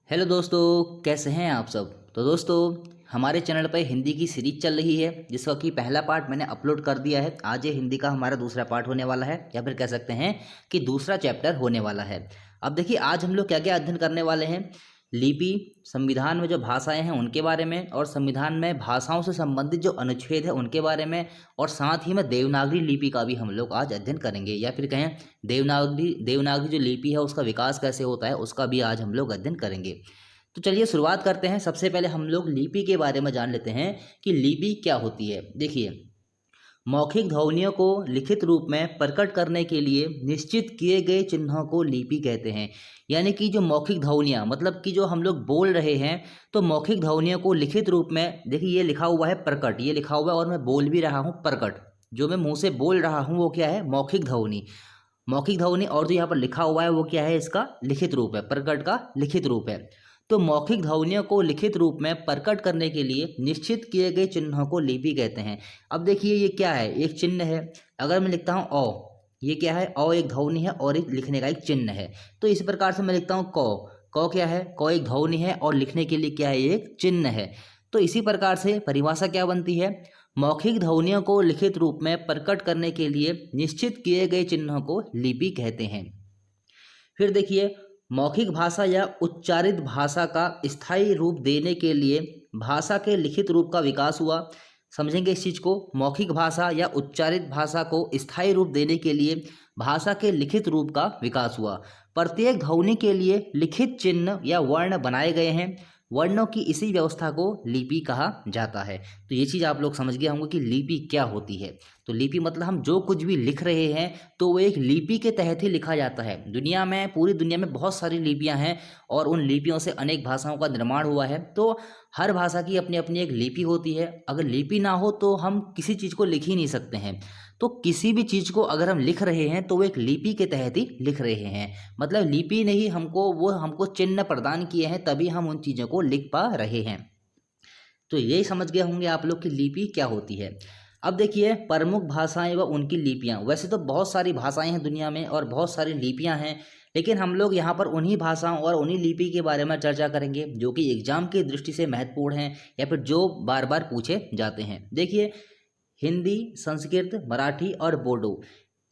Hello दोस्तों, कैसे हैं आप सब। तो दोस्तों, हमारे चैनल पर हिंदी की सीरीज चल रही है जिसका कि पहला पार्ट मैंने अपलोड कर दिया है। आज ये हिंदी का हमारा दूसरा पार्ट होने वाला है, या फिर कह सकते हैं कि दूसरा चैप्टर होने वाला है। अब देखिए, आज हम लोग क्या क्या अध्ययन करने वाले हैं। लिपि, संविधान में जो भाषाएं हैं उनके बारे में, और संविधान में भाषाओं से संबंधित जो अनुच्छेद है उनके बारे में, और साथ ही में देवनागरी लिपि का भी हम लोग आज अध्ययन करेंगे, या फिर कहें देवनागरी देवनागरी जो लिपि है उसका विकास कैसे होता है उसका भी आज हम लोग अध्ययन करेंगे। तो चलिए शुरुआत करते हैं। सबसे पहले हम लोग लिपि के बारे में जान लेते हैं कि लिपि क्या होती है। देखिए, मौखिक ध्वनियों को लिखित रूप में प्रकट करने के लिए निश्चित किए गए चिन्हों को लिपि कहते हैं। यानी कि जो मौखिक ध्वनियाँ, मतलब कि जो हम लोग बोल रहे हैं, तो मौखिक ध्वनियों को लिखित रूप में, देखिए ये लिखा हुआ है प्रकट, ये लिखा हुआ है और मैं बोल भी रहा हूँ प्रकट। जो मैं मुंह से बोल रहा हूँ वो क्या है, मौखिक ध्वनि। मौखिक ध्वनि, और जो यहाँ पर लिखा हुआ है वो क्या है, इसका लिखित रूप है, प्रकट का लिखित रूप है। तो मौखिक ध्वनियों को लिखित रूप में प्रकट करने के लिए निश्चित किए गए चिन्हों को लिपि कहते हैं। अब देखिए ये क्या है, एक चिन्ह है। अगर मैं लिखता हूँ अ, ये क्या है, अ एक ध्वनि है और एक लिखने का एक चिन्ह है। तो इस प्रकार से मैं लिखता हूँ क। क क्या है, क एक ध्वनि है और लिखने के लिए क्या है, एक चिन्ह है। तो इसी प्रकार से परिभाषा क्या बनती है, मौखिक ध्वनियों को लिखित रूप में प्रकट करने के लिए निश्चित किए गए चिन्हों को लिपि कहते हैं। फिर देखिए, मौखिक भाषा या उच्चारित भाषा का स्थायी रूप देने के लिए भाषा के लिखित रूप का विकास हुआ। समझेंगे इस चीज़ को, मौखिक भाषा या उच्चारित भाषा को स्थायी रूप देने के लिए भाषा के लिखित रूप का विकास हुआ। प्रत्येक ध्वनि के लिए लिखित चिन्ह या वर्ण बनाए गए हैं। वर्णों की इसी व्यवस्था को लिपि कहा जाता है। तो ये चीज़ आप लोग समझ गए होंगे कि लिपि क्या होती है। तो लिपि मतलब हम जो कुछ भी लिख रहे हैं तो वो एक लिपि के तहत ही लिखा जाता है। दुनिया में, पूरी दुनिया में बहुत सारी लिपियां हैं और उन लिपियों से अनेक भाषाओं का निर्माण हुआ है। तो हर भाषा की अपनी अपनी एक लिपि होती है। अगर लिपि ना हो तो हम किसी चीज़ को लिख ही नहीं सकते हैं। तो किसी भी चीज़ को अगर हम लिख रहे हैं तो वो एक लिपि के तहत ही लिख रहे हैं। मतलब लिपि ने ही हमको चिन्ह प्रदान किए हैं, तभी हम उन चीज़ों को लिख पा रहे हैं। तो यही समझ गए होंगे आप लोग कि लिपि क्या होती है। अब देखिए, प्रमुख भाषाएं व उनकी लिपियां। वैसे तो बहुत सारी भाषाएं हैं दुनिया में और बहुत सारी लिपियां हैं, लेकिन हम लोग यहाँ पर उन्हीं भाषाओं और उन्हीं लिपि के बारे में चर्चा करेंगे जो कि एग्जाम की दृष्टि से महत्वपूर्ण हैं, या फिर जो बार बार पूछे जाते हैं। देखिए, हिंदी, संस्कृत, मराठी और बोडो,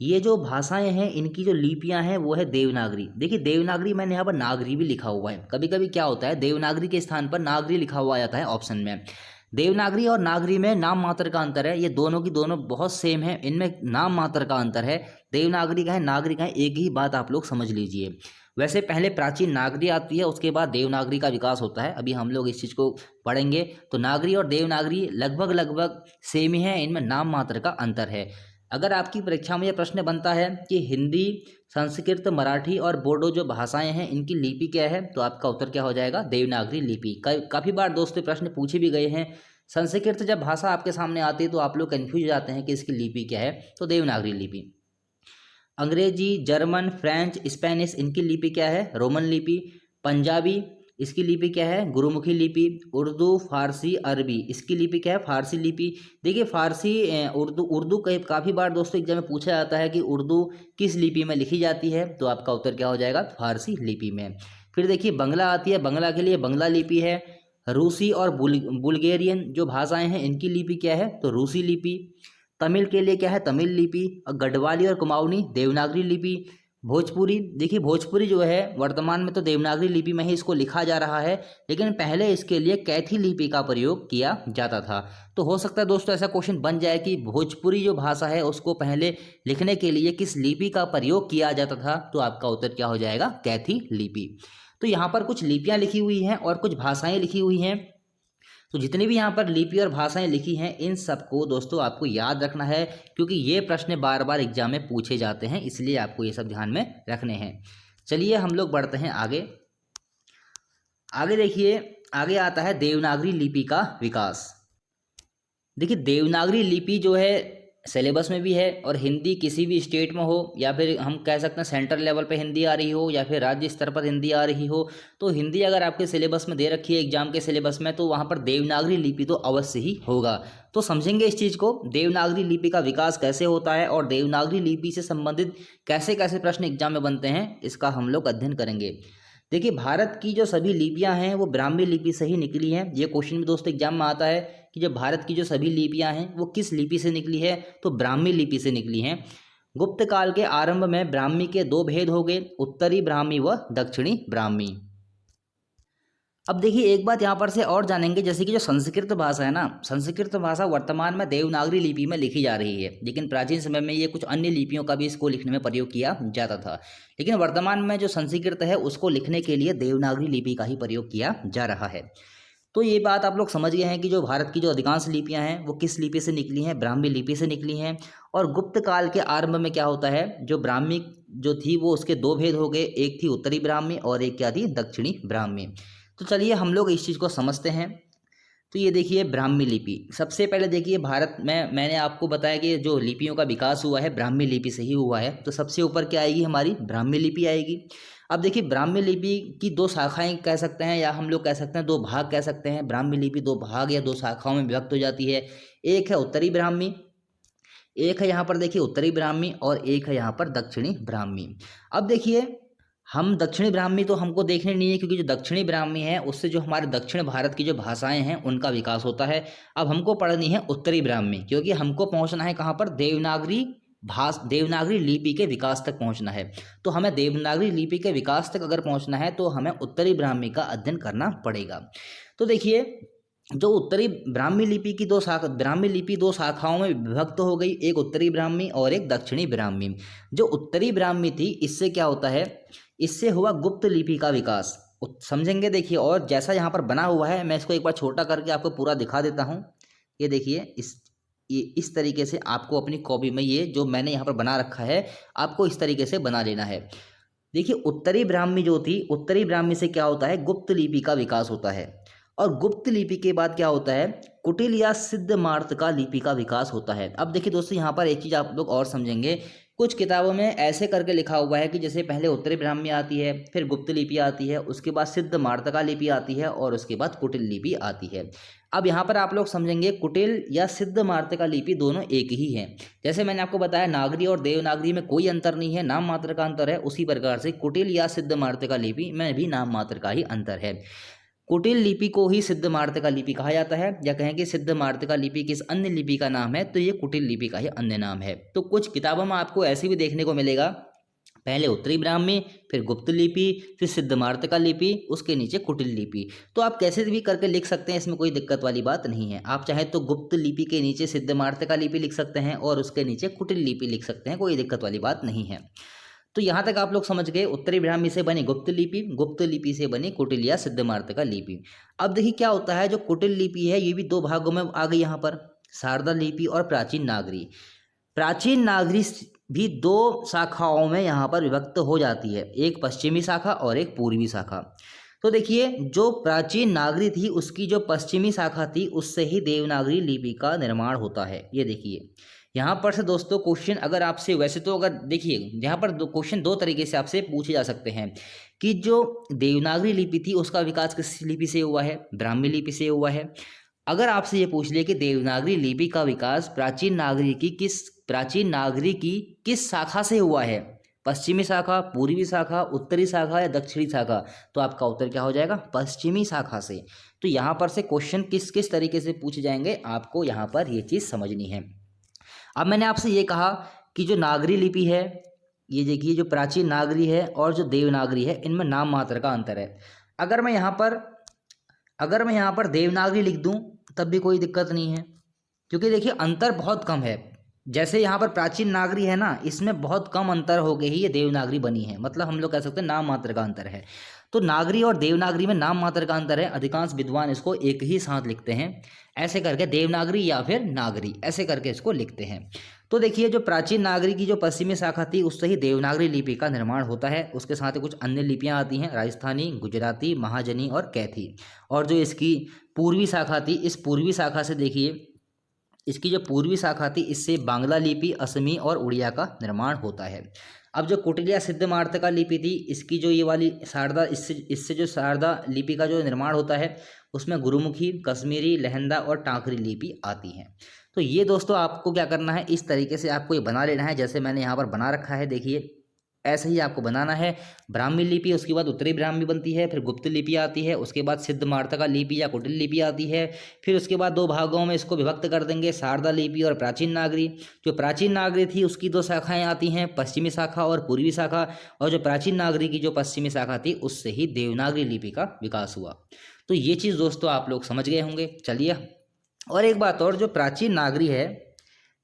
ये जो भाषाएं हैं इनकी जो लिपियां हैं वो है देवनागरी। देखिए देवनागरी, मैंने यहाँ पर नागरी भी लिखा हुआ है। कभी कभी क्या होता है, देवनागरी के स्थान पर नागरी लिखा हुआ जाता है ऑप्शन में। देवनागरी और नागरी में नाम मात्र का अंतर है। ये दोनों की दोनों बहुत सेम है, इनमें नाम मात्र का अंतर है। देवनागरी का है, नागरी का है, एक ही बात आप लोग समझ लीजिए। वैसे पहले प्राचीन नागरी आती है, उसके बाद देवनागरी का विकास होता है। अभी हम लोग इस चीज़ को पढ़ेंगे। तो नागरी और देवनागरी लगभग लगभग सेम ही है, इनमें नाम मात्र का अंतर है। अगर आपकी परीक्षा में यह प्रश्न बनता है कि हिंदी, संस्कृत, मराठी और बोडो जो भाषाएं हैं इनकी लिपि क्या है, तो आपका उत्तर क्या हो जाएगा, देवनागरी लिपि। काफ़ी बार दोस्तों प्रश्न पूछे भी गए हैं। संस्कृत जब भाषा आपके सामने आती है तो आप लोग कन्फ्यूज हो जाते हैं कि इसकी लिपि क्या है, तो देवनागरी लिपि। अंग्रेजी, जर्मन, फ्रेंच, स्पेनिश, इनकी लिपि क्या है, रोमन लिपि। पंजाबी, इसकी लिपि क्या है, गुरुमुखी लिपि। उर्दू, फारसी, अरबी, इसकी लिपि क्या है, फारसी लिपि। देखिए फारसी, उर्दू उर्दू काफ़ी बार दोस्तों एग्जाम में पूछा जाता है कि उर्दू किस लिपि में लिखी जाती है, तो आपका उत्तर क्या हो जाएगा, फारसी लिपि में। फिर देखिए बंगला आती है, बंगला के लिए बंगला लिपि है। रूसी और बुल्गेरियन जो भाषाएं हैं इनकी लिपि क्या है, तो रूसी लिपि। तमिल के लिए क्या है, तमिल लिपि। और गढ़वाली और कुमाऊनी देवनागरी लिपि। भोजपुरी, देखिए भोजपुरी जो है वर्तमान में तो देवनागरी लिपि में ही इसको लिखा जा रहा है, लेकिन पहले इसके लिए कैथी लिपि का प्रयोग किया जाता था। तो हो सकता है दोस्तों ऐसा क्वेश्चन बन जाए कि भोजपुरी जो भाषा है उसको पहले लिखने के लिए किस लिपि का प्रयोग किया जाता था, तो आपका उत्तर क्या हो जाएगा, कैथी लिपि। तो यहाँ पर कुछ लिपियाँ लिखी हुई हैं और कुछ भाषाएं लिखी हुई हैं। तो जितनी भी यहाँ पर लिपि और भाषाएं लिखी हैं इन सबको दोस्तों आपको याद रखना है, क्योंकि ये प्रश्न बार बार एग्जाम में पूछे जाते हैं, इसलिए आपको ये सब ध्यान में रखने हैं। चलिए हम लोग बढ़ते हैं आगे। आगे देखिए, आगे आता है देवनागरी लिपि का विकास। देखिए देवनागरी लिपि जो है सिलेबस में भी है, और हिंदी किसी भी स्टेट में हो, या फिर हम कह सकते हैं सेंट्रल लेवल पे हिंदी आ रही हो, या फिर राज्य स्तर पर हिंदी आ रही हो, तो हिंदी अगर आपके सिलेबस में दे रखी है एग्जाम के सिलेबस में, तो वहाँ पर देवनागरी लिपि तो अवश्य ही होगा। तो समझेंगे इस चीज़ को, देवनागरी लिपि का विकास कैसे होता है और देवनागरी लिपि से संबंधित कैसे कैसे प्रश्न एग्जाम में बनते हैं, इसका हम लोग अध्ययन करेंगे। देखिए भारत की जो सभी लिपियां हैं वो ब्राह्मी लिपि से ही निकली हैं। ये क्वेश्चन भी दोस्तों एग्जाम में आता है कि जो भारत की जो सभी लिपियां हैं वो किस लिपि से निकली है, तो ब्राह्मी लिपि से निकली हैं। गुप्त काल के आरंभ में ब्राह्मी के दो भेद हो गए, उत्तरी ब्राह्मी व दक्षिणी ब्राह्मी। अब देखिए एक बात यहाँ पर से और जानेंगे, जैसे कि जो संस्कृत भाषा है ना, संस्कृत भाषा वर्तमान में देवनागरी लिपि में लिखी जा रही है, लेकिन प्राचीन समय में ये कुछ अन्य लिपियों का भी इसको लिखने में प्रयोग किया जाता था। लेकिन वर्तमान में जो संस्कृत है उसको लिखने के लिए देवनागरी लिपि का ही प्रयोग किया जा रहा है। तो ये बात आप लोग समझ गए हैं कि जो भारत की जो अधिकांश लिपियां हैं वो किस लिपि से निकली हैं, ब्राह्मी लिपि से निकली हैं। और गुप्त काल के आरंभ में क्या होता है, जो ब्राह्मी जो थी वो उसके दो भेद हो गए, एक थी उत्तरी ब्राह्मी और एक क्या थी, दक्षिणी ब्राह्मी। तो चलिए हम लोग इस चीज़ को समझते हैं। तो ये देखिए ब्राह्मी लिपि, सबसे पहले देखिए भारत में मैंने आपको बताया कि जो लिपियों का विकास हुआ है ब्राह्मी लिपि से ही हुआ है। तो सबसे ऊपर क्या आएगी, हमारी ब्राह्मी लिपि आएगी। अब देखिए ब्राह्मी लिपि की दो शाखाएं कह सकते हैं, या हम लोग कह सकते हैं दो भाग कह सकते हैं। ब्राह्मी लिपि दो भाग या दो शाखाओं में विभक्त हो जाती है। एक है उत्तरी ब्राह्मी, एक है यहाँ पर देखिए उत्तरी ब्राह्मी, और एक है यहाँ पर दक्षिणी ब्राह्मी। अब देखिए हम दक्षिणी ब्राह्मी तो हमको देखने नहीं है, क्योंकि जो दक्षिणी ब्राह्मी है उससे जो हमारे दक्षिण भारत की जो भाषाएं हैं उनका विकास होता है। अब हमको पढ़नी है उत्तरी ब्राह्मी, क्योंकि हमको पहुंचना है कहाँ पर, देवनागरी लिपि के विकास तक पहुंचना है। तो हमें देवनागरी लिपि के विकास तक अगर पहुंचना है तो हमें उत्तरी ब्राह्मी का अध्ययन करना पड़ेगा। तो देखिए जो उत्तरी ब्राह्मी लिपि की ब्राह्मी लिपि दो शाखाओं में विभक्त हो गई, एक उत्तरी ब्राह्मी और एक दक्षिणी ब्राह्मी। जो उत्तरी ब्राह्मी थी इससे क्या होता है, इससे हुआ गुप्त लिपि का विकास, समझेंगे। देखिए और जैसा यहाँ पर बना हुआ है, मैं इसको एक बार छोटा करके आपको पूरा दिखा देता हूँ। ये देखिए ये इस तरीके से आपको अपनी कॉपी में ये जो मैंने यहाँ पर बना रखा है आपको इस तरीके से बना लेना है। देखिए उत्तरी ब्राह्मी जो थी, उत्तरी ब्राह्मी से क्या होता है, गुप्त लिपि का विकास होता है। और गुप्त लिपि के बाद क्या होता है, कुटिल या सिद्ध मार्तका लिपि का विकास होता है। अब देखिए दोस्तों यहाँ पर एक चीज़ आप लोग और समझेंगे, कुछ किताबों में ऐसे करके लिखा हुआ है कि जैसे पहले उत्तरी ब्राह्मी आती है, फिर गुप्त लिपि आती है, उसके बाद सिद्ध मार्तका लिपि आती है, और उसके बाद कुटिल लिपि आती है। अब यहाँ पर आप लोग समझेंगे कुटिल या सिद्ध मार्तका लिपि दोनों एक ही हैं। जैसे मैंने आपको बताया नागरी और देवनागरी में कोई अंतर नहीं है, नाम मात्र का अंतर है, उसी प्रकार से कुटिल या सिद्ध मार्तका लिपि में भी नाम मात्र का ही अंतर है। कुटिल लिपि को ही सिद्ध मार्तका लिपि कहा जाता है, या कहें कि सिद्ध मार्तका लिपि किस अन्य लिपि का नाम है, तो ये कुटिल लिपि का ही अन्य नाम है। तो कुछ किताबों में आपको ऐसे भी देखने को मिलेगा, पहले उत्तरी ब्राह्मी, फिर गुप्त लिपि, फिर सिद्ध मार्तका लिपि, उसके नीचे कुटिल लिपि। तो आप कैसे भी करके लिख सकते हैं, इसमें कोई दिक्कत वाली बात नहीं है। आप चाहे तो गुप्त लिपि के नीचे सिद्ध मार्तका लिपि लिख सकते हैं और उसके नीचे कुटिल लिपि लिख सकते हैं, कोई दिक्कत वाली बात नहीं है। तो यहाँ तक आप लोग समझ गए, उत्तरी ब्राह्मी से बनी गुप्त लिपि, गुप्त लिपि से बनी कुटिल या सिद्ध मार्तका लिपि। अब देखिए क्या होता है, जो कुटिल लिपि है ये भी दो भागों में आ गई यहाँ पर, शारदा लिपि और प्राचीन नागरी। प्राचीन नागरी भी दो शाखाओं में यहाँ पर विभक्त हो जाती है, एक पश्चिमी शाखा और एक पूर्वी शाखा। तो देखिए जो प्राचीन नागरी थी उसकी जो पश्चिमी शाखा थी उससे ही देवनागरी लिपि का निर्माण होता है। ये देखिए यहाँ पर से दोस्तों क्वेश्चन अगर आपसे, वैसे तो अगर देखिए यहाँ पर क्वेश्चन दो तरीके से आपसे पूछे जा सकते हैं कि जो देवनागरी लिपि थी उसका विकास किस लिपि से हुआ है, ब्राह्मी लिपि से हुआ है। अगर आपसे ये पूछ लिया कि देवनागरी लिपि का विकास प्राचीन नागरी की किस शाखा से हुआ है, पश्चिमी शाखा, पूर्वी शाखा, उत्तरी शाखा या दक्षिणी शाखा, तो आपका उत्तर क्या हो जाएगा, पश्चिमी शाखा से। तो यहाँ पर से क्वेश्चन किस किस तरीके से पूछे जाएंगे आपको यहाँ पर ये चीज़ समझनी है। अब मैंने आपसे ये कहा कि जो नागरी लिपि है, ये देखिए जो प्राचीन नागरी है और जो देवनागरी है, इनमें नाम मात्र का अंतर है। अगर मैं यहाँ पर देवनागरी लिख दूँ तब भी कोई दिक्कत नहीं है, क्योंकि देखिए अंतर बहुत कम है। जैसे यहाँ पर प्राचीन नागरी है ना, इसमें बहुत कम अंतर हो गए ही ये देवनागरी बनी है, मतलब हम लोग कह सकते हैं नाम मात्र का अंतर है। तो नागरी और देवनागरी में नाम मात्र का अंतर है, अधिकांश विद्वान इसको एक ही साथ लिखते हैं, ऐसे करके देवनागरी या फिर नागरी ऐसे करके इसको लिखते हैं। तो देखिए जो प्राचीन नागरी की जो पश्चिमी शाखा थी उससे ही देवनागरी लिपि का निर्माण होता है। उसके साथ ही कुछ अन्य लिपियां आती हैं, राजस्थानी, गुजराती, महाजनी और कैथी। और जो इसकी पूर्वी शाखा थी, इस पूर्वी शाखा से देखिए इसकी जो पूर्वी शाखा थी इससे बांग्ला लिपि, असमी और उड़िया का निर्माण होता है। अब जो कुटिल या सिद्ध मार्तका लिपि थी, इसकी जो ये वाली शारदा, इससे जो शारदा लिपि का जो निर्माण होता है उसमें गुरुमुखी, कश्मीरी, लहंदा और टांकरी लिपि आती हैं। तो ये दोस्तों आपको क्या करना है, इस तरीके से आपको ये बना लेना है, जैसे मैंने यहाँ पर बना रखा है। देखिए ऐसे ही आपको बनाना है। ब्राह्मी लिपि, उसके बाद उत्तरी ब्राह्मी बनती है, फिर गुप्त लिपि आती है, उसके बाद सिद्ध मार्तका लिपि या कुटिल लिपि आती है। फिर उसके बाद दो भागों में इसको विभक्त कर देंगे, शारदा लिपि और प्राचीन नागरी। जो प्राचीन नागरी थी उसकी दो शाखाएं आती हैं, पश्चिमी शाखा और पूर्वी शाखा, और जो प्राचीन नागरी की जो पश्चिमी शाखा थी उससे ही देवनागरी लिपि का विकास हुआ। तो ये चीज़ दोस्तों आप लोग समझ गए होंगे। चलिए, और एक बात और, जो प्राचीन नागरी है,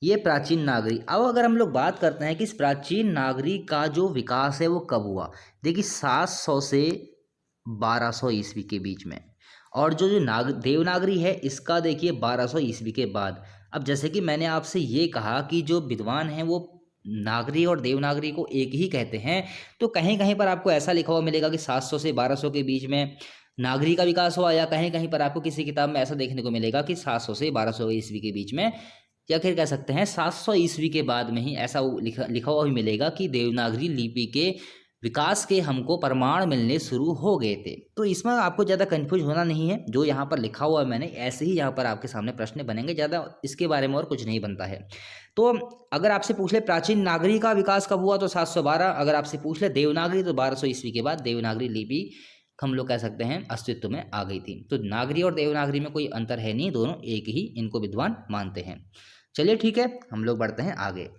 ये प्राचीन नागरी, अब अगर हम लोग बात करते हैं कि इस प्राचीन नागरी का जो विकास है वो कब हुआ, देखिए 700 से 1200 ईस्वी के बीच में। और जो जो देवनागरी है इसका देखिए 1200 ईस्वी के बाद। अब जैसे कि मैंने आपसे ये कहा कि जो विद्वान हैं वो नागरी और देवनागरी को एक ही कहते हैं, तो कहीं कहीं पर आपको ऐसा लिखा हुआ मिलेगा कि 700 से 1200 के बीच में नागरी का विकास हुआ, या कहीं कहीं पर आपको किसी किताब में ऐसा देखने को मिलेगा कि 700 से 1200 ईस्वी के बीच में, या फिर कह सकते हैं 700 ईस्वी के बाद में ही ऐसा लिखा हुआ भी मिलेगा कि देवनागरी लिपि के विकास के हमको प्रमाण मिलने शुरू हो गए थे। तो इसमें आपको ज़्यादा कंफ्यूज होना नहीं है, जो यहाँ पर लिखा हुआ है मैंने ऐसे ही यहाँ पर आपके सामने प्रश्न बनेंगे, ज़्यादा इसके बारे में और कुछ नहीं बनता है। तो अगर आपसे पूछ ले प्राचीन नागरी का विकास कब हुआ तो 712, अगर आपसे पूछ ले देवनागरी तो 1200 ईस्वी के बाद देवनागरी लिपि हम लोग कह सकते हैं अस्तित्व में आ गई थी। तो नागरी और देवनागरी में कोई अंतर है नहीं, दोनों एक ही इनको विद्वान मानते हैं। चलिए ठीक है, हम लोग बढ़ते हैं आगे।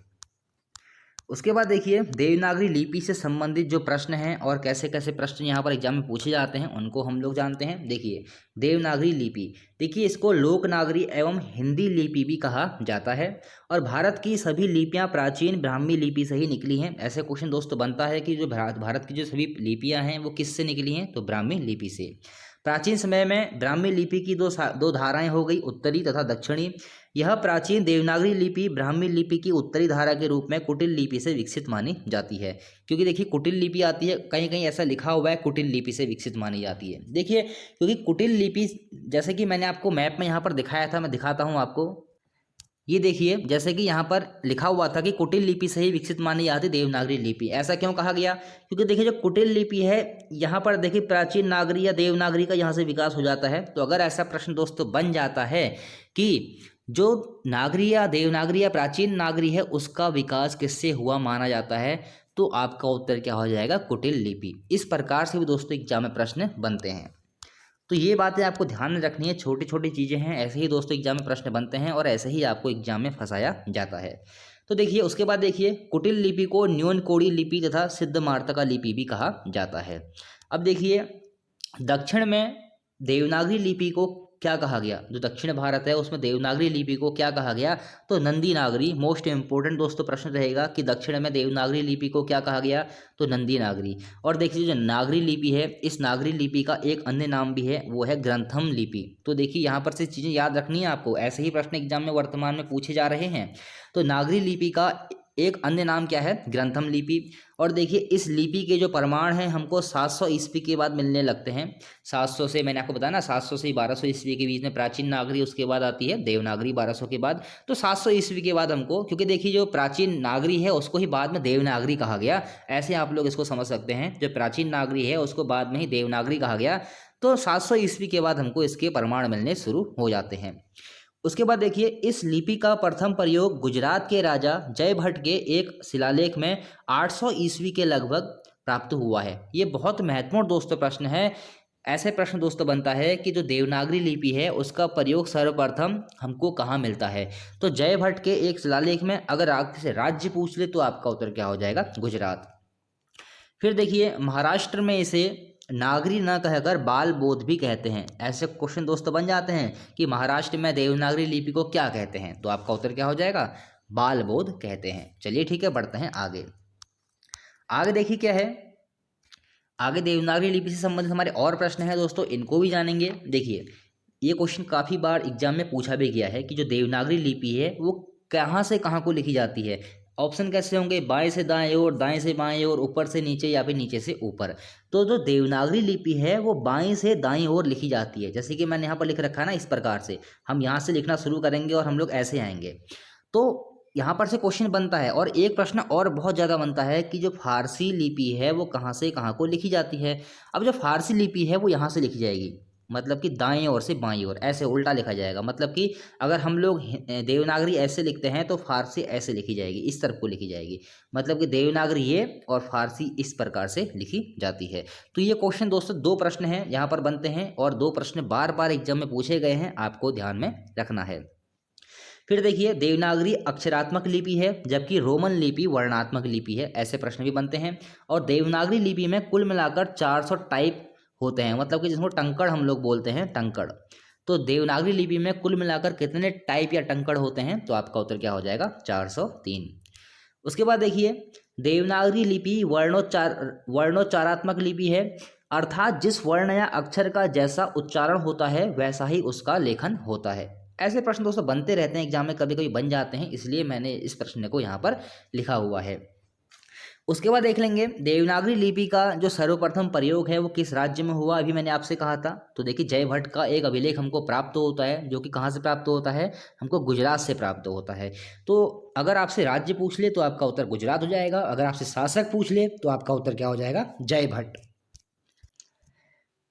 उसके बाद देखिए देवनागरी लिपि से संबंधित जो प्रश्न हैं और कैसे कैसे प्रश्न यहाँ पर एग्जाम में पूछे जाते हैं उनको हम लोग जानते हैं। देखिए देवनागरी लिपि, देखिए इसको लोकनागरी एवं हिंदी लिपि भी कहा जाता है, और भारत की सभी लिपियाँ प्राचीन ब्राह्मी लिपि से ही निकली हैं। ऐसे क्वेश्चन दोस्तों बनता है कि जो भारत की जो सभी लिपियाँ हैं वो किससे निकली हैं, तो ब्राह्मी लिपि से। प्राचीन समय में ब्राह्मी लिपि की दो धाराएं हो गई, उत्तरी तथा दक्षिणी। यह प्राचीन देवनागरी लिपि ब्राह्मी लिपि की उत्तरी धारा के रूप में कुटिल लिपि से विकसित मानी जाती है, क्योंकि देखिए कुटिल लिपि आती है, कहीं कहीं ऐसा लिखा हुआ है कुटिल लिपि से विकसित मानी जाती है। देखिए क्योंकि कुटिल लिपि, जैसे कि मैंने आपको मैप में यहाँ पर दिखाया था, मैं दिखाता हूँ आपको, ये देखिए जैसे कि यहाँ पर लिखा हुआ था कि कुटिल लिपि से ही विकसित मानी जाती देवनागरी लिपि। ऐसा क्यों कहा गया, क्योंकि देखिए जो कुटिल लिपि है यहाँ पर देखिए प्राचीन नागरी या देवनागरी का यहाँ से विकास हो जाता है। तो अगर ऐसा प्रश्न दोस्तों बन जाता है कि जो नागरी या देवनागरी या प्राचीन नागरी है उसका विकास किससे हुआ माना जाता है, तो आपका उत्तर क्या हो जाएगा, कुटिल लिपि। इस प्रकार से भी दोस्तों एग्जाम में प्रश्न बनते हैं। तो ये बातें आपको ध्यान में रखनी है, छोटी छोटी चीज़ें हैं, ऐसे ही दोस्तों एग्जाम में प्रश्न बनते हैं और ऐसे ही आपको एग्जाम में फंसाया जाता है। तो देखिए उसके बाद देखिए कुटिल लिपि को न्यूनकोड़ी लिपि तथा सिद्ध मार्तका लिपि भी कहा जाता है। अब देखिए दक्षिण में देवनागरी लिपि को क्या कहा गया, जो दक्षिण भारत है उसमें देवनागरी लिपि को क्या कहा गया, तो नंदी नागरी। मोस्ट इंपोर्टेंट दोस्तों प्रश्न रहेगा कि दक्षिण में देवनागरी लिपि को क्या कहा गया, तो नंदी नागरी। और देखिए जो नागरी लिपि है, इस नागरी लिपि का एक अन्य नाम भी है, वो है ग्रंथम लिपि। तो देखिए यहाँ पर से चीज़ें याद रखनी है आपको, ऐसे ही प्रश्न एग्जाम में वर्तमान में पूछे जा रहे हैं। तो नागरी लिपि का एक अन्य नाम क्या है, ग्रंथम लिपि। और देखिए इस लिपि के जो प्रमाण हैं हमको 700 ईस्वी के बाद मिलने लगते हैं। 700 से, मैंने आपको बताया ना, 700 से 1200 ईस्वी के बीच में प्राचीन नागरी, उसके बाद आती है देवनागरी 1200 के बाद। तो 700 ईस्वी के बाद हमको, क्योंकि देखिए जो प्राचीन नागरी है उसको ही बाद में देवनागरी कहा गया, ऐसे आप लोग इसको समझ सकते हैं। जो प्राचीन नागरी है उसको बाद में ही देवनागरी कहा गया। तो 700 ईस्वी के बाद हमको इसके प्रमाण मिलने शुरू हो जाते हैं। उसके बाद देखिए इस लिपि का प्रथम प्रयोग गुजरात के राजा जयभट्ट के एक शिलालेख में 800 ईस्वी के लगभग प्राप्त हुआ है। ये बहुत महत्वपूर्ण दोस्तों प्रश्न है। ऐसे प्रश्न दोस्तों बनता है कि जो देवनागरी लिपि है उसका प्रयोग सर्वप्रथम हमको कहाँ मिलता है, तो जयभट्ट के एक शिलालेख में। अगर आपसे राज्य पूछ ले तो आपका उत्तर क्या हो जाएगा, गुजरात। फिर देखिए महाराष्ट्र में इसे नागरी न कहकर बाल बोध भी कहते हैं। ऐसे क्वेश्चन दोस्तों बन जाते हैं कि महाराष्ट्र में देवनागरी लिपि को क्या कहते हैं, तो आपका उत्तर क्या हो जाएगा, बाल बोध कहते हैं। चलिए ठीक है, बढ़ते हैं आगे। आगे देखिए क्या है, आगे देवनागरी लिपि से संबंधित हमारे और प्रश्न हैं दोस्तों, इनको भी जानेंगे। देखिए ये क्वेश्चन काफ़ी बार एग्जाम में पूछा भी गया है कि जो देवनागरी लिपि है वो कहाँ से कहाँ को लिखी जाती है। ऑप्शन कैसे होंगे, बाएं से दाएं ओर, दाएं से बाएं ओर, ऊपर से नीचे या फिर नीचे से ऊपर। तो जो देवनागरी लिपि है वो बाएं से दाएं ओर लिखी जाती है, जैसे कि मैंने यहाँ पर लिख रखा है ना, इस प्रकार से हम यहाँ से लिखना शुरू करेंगे और हम लोग ऐसे आएंगे। तो यहाँ पर से क्वेश्चन बनता है। और एक प्रश्न और बहुत ज़्यादा बनता है कि जो फारसी लिपि है वो कहाँ से कहाँ को लिखी जाती है। अब जो फारसी लिपि है वो यहाँ से लिखी जाएगी, मतलब कि दाएं ओर से बाईं ओर, ऐसे उल्टा लिखा जाएगा। मतलब कि अगर हम लोग देवनागरी ऐसे लिखते हैं तो फारसी ऐसे लिखी जाएगी, इस तरफ को लिखी जाएगी। मतलब कि देवनागरी ये और फारसी इस प्रकार से लिखी जाती है। तो ये क्वेश्चन दोस्तों 2 प्रश्न हैं यहाँ पर बनते हैं, और 2 प्रश्न बार बार एग्जाम में पूछे गए हैं, आपको ध्यान में रखना है। फिर देखिए, देवनागरी अक्षरात्मक लिपि है जबकि रोमन लिपि वर्णात्मक लिपि है, ऐसे प्रश्न भी बनते हैं। और देवनागरी लिपि में कुल मिलाकर 400 टाइप होते हैं, मतलब कि जिसको टंकड़ हम लोग बोलते हैं, टंकड़। तो देवनागरी लिपि में कुल मिलाकर कितने टाइप या टंकड़ होते हैं? तो आपका उत्तर क्या हो जाएगा? 403। उसके बाद देखिए, देवनागरी लिपि वर्णोच्चारात्मक लिपि है, अर्थात जिस वर्ण या अक्षर का जैसा उच्चारण होता है वैसा ही उसका लेखन होता है। ऐसे प्रश्न दोस्तों बनते रहते हैं एग्जाम में, कभी कभी बन जाते हैं, इसलिए मैंने इस प्रश्न को यहाँ पर लिखा हुआ है। उसके बाद देख लेंगे देवनागरी लिपि का जो सर्वप्रथम प्रयोग है वो किस राज्य में हुआ, अभी मैंने आपसे कहा था। तो देखिए, जयभट्ट का एक अभिलेख हमको प्राप्त होता है, जो कि कहाँ से प्राप्त होता है? हमको गुजरात से प्राप्त होता है। तो अगर आपसे राज्य पूछ ले तो आपका उत्तर गुजरात हो जाएगा, अगर आपसे शासक पूछ ले तो आपका उत्तर क्या हो जाएगा? जयभट्ट।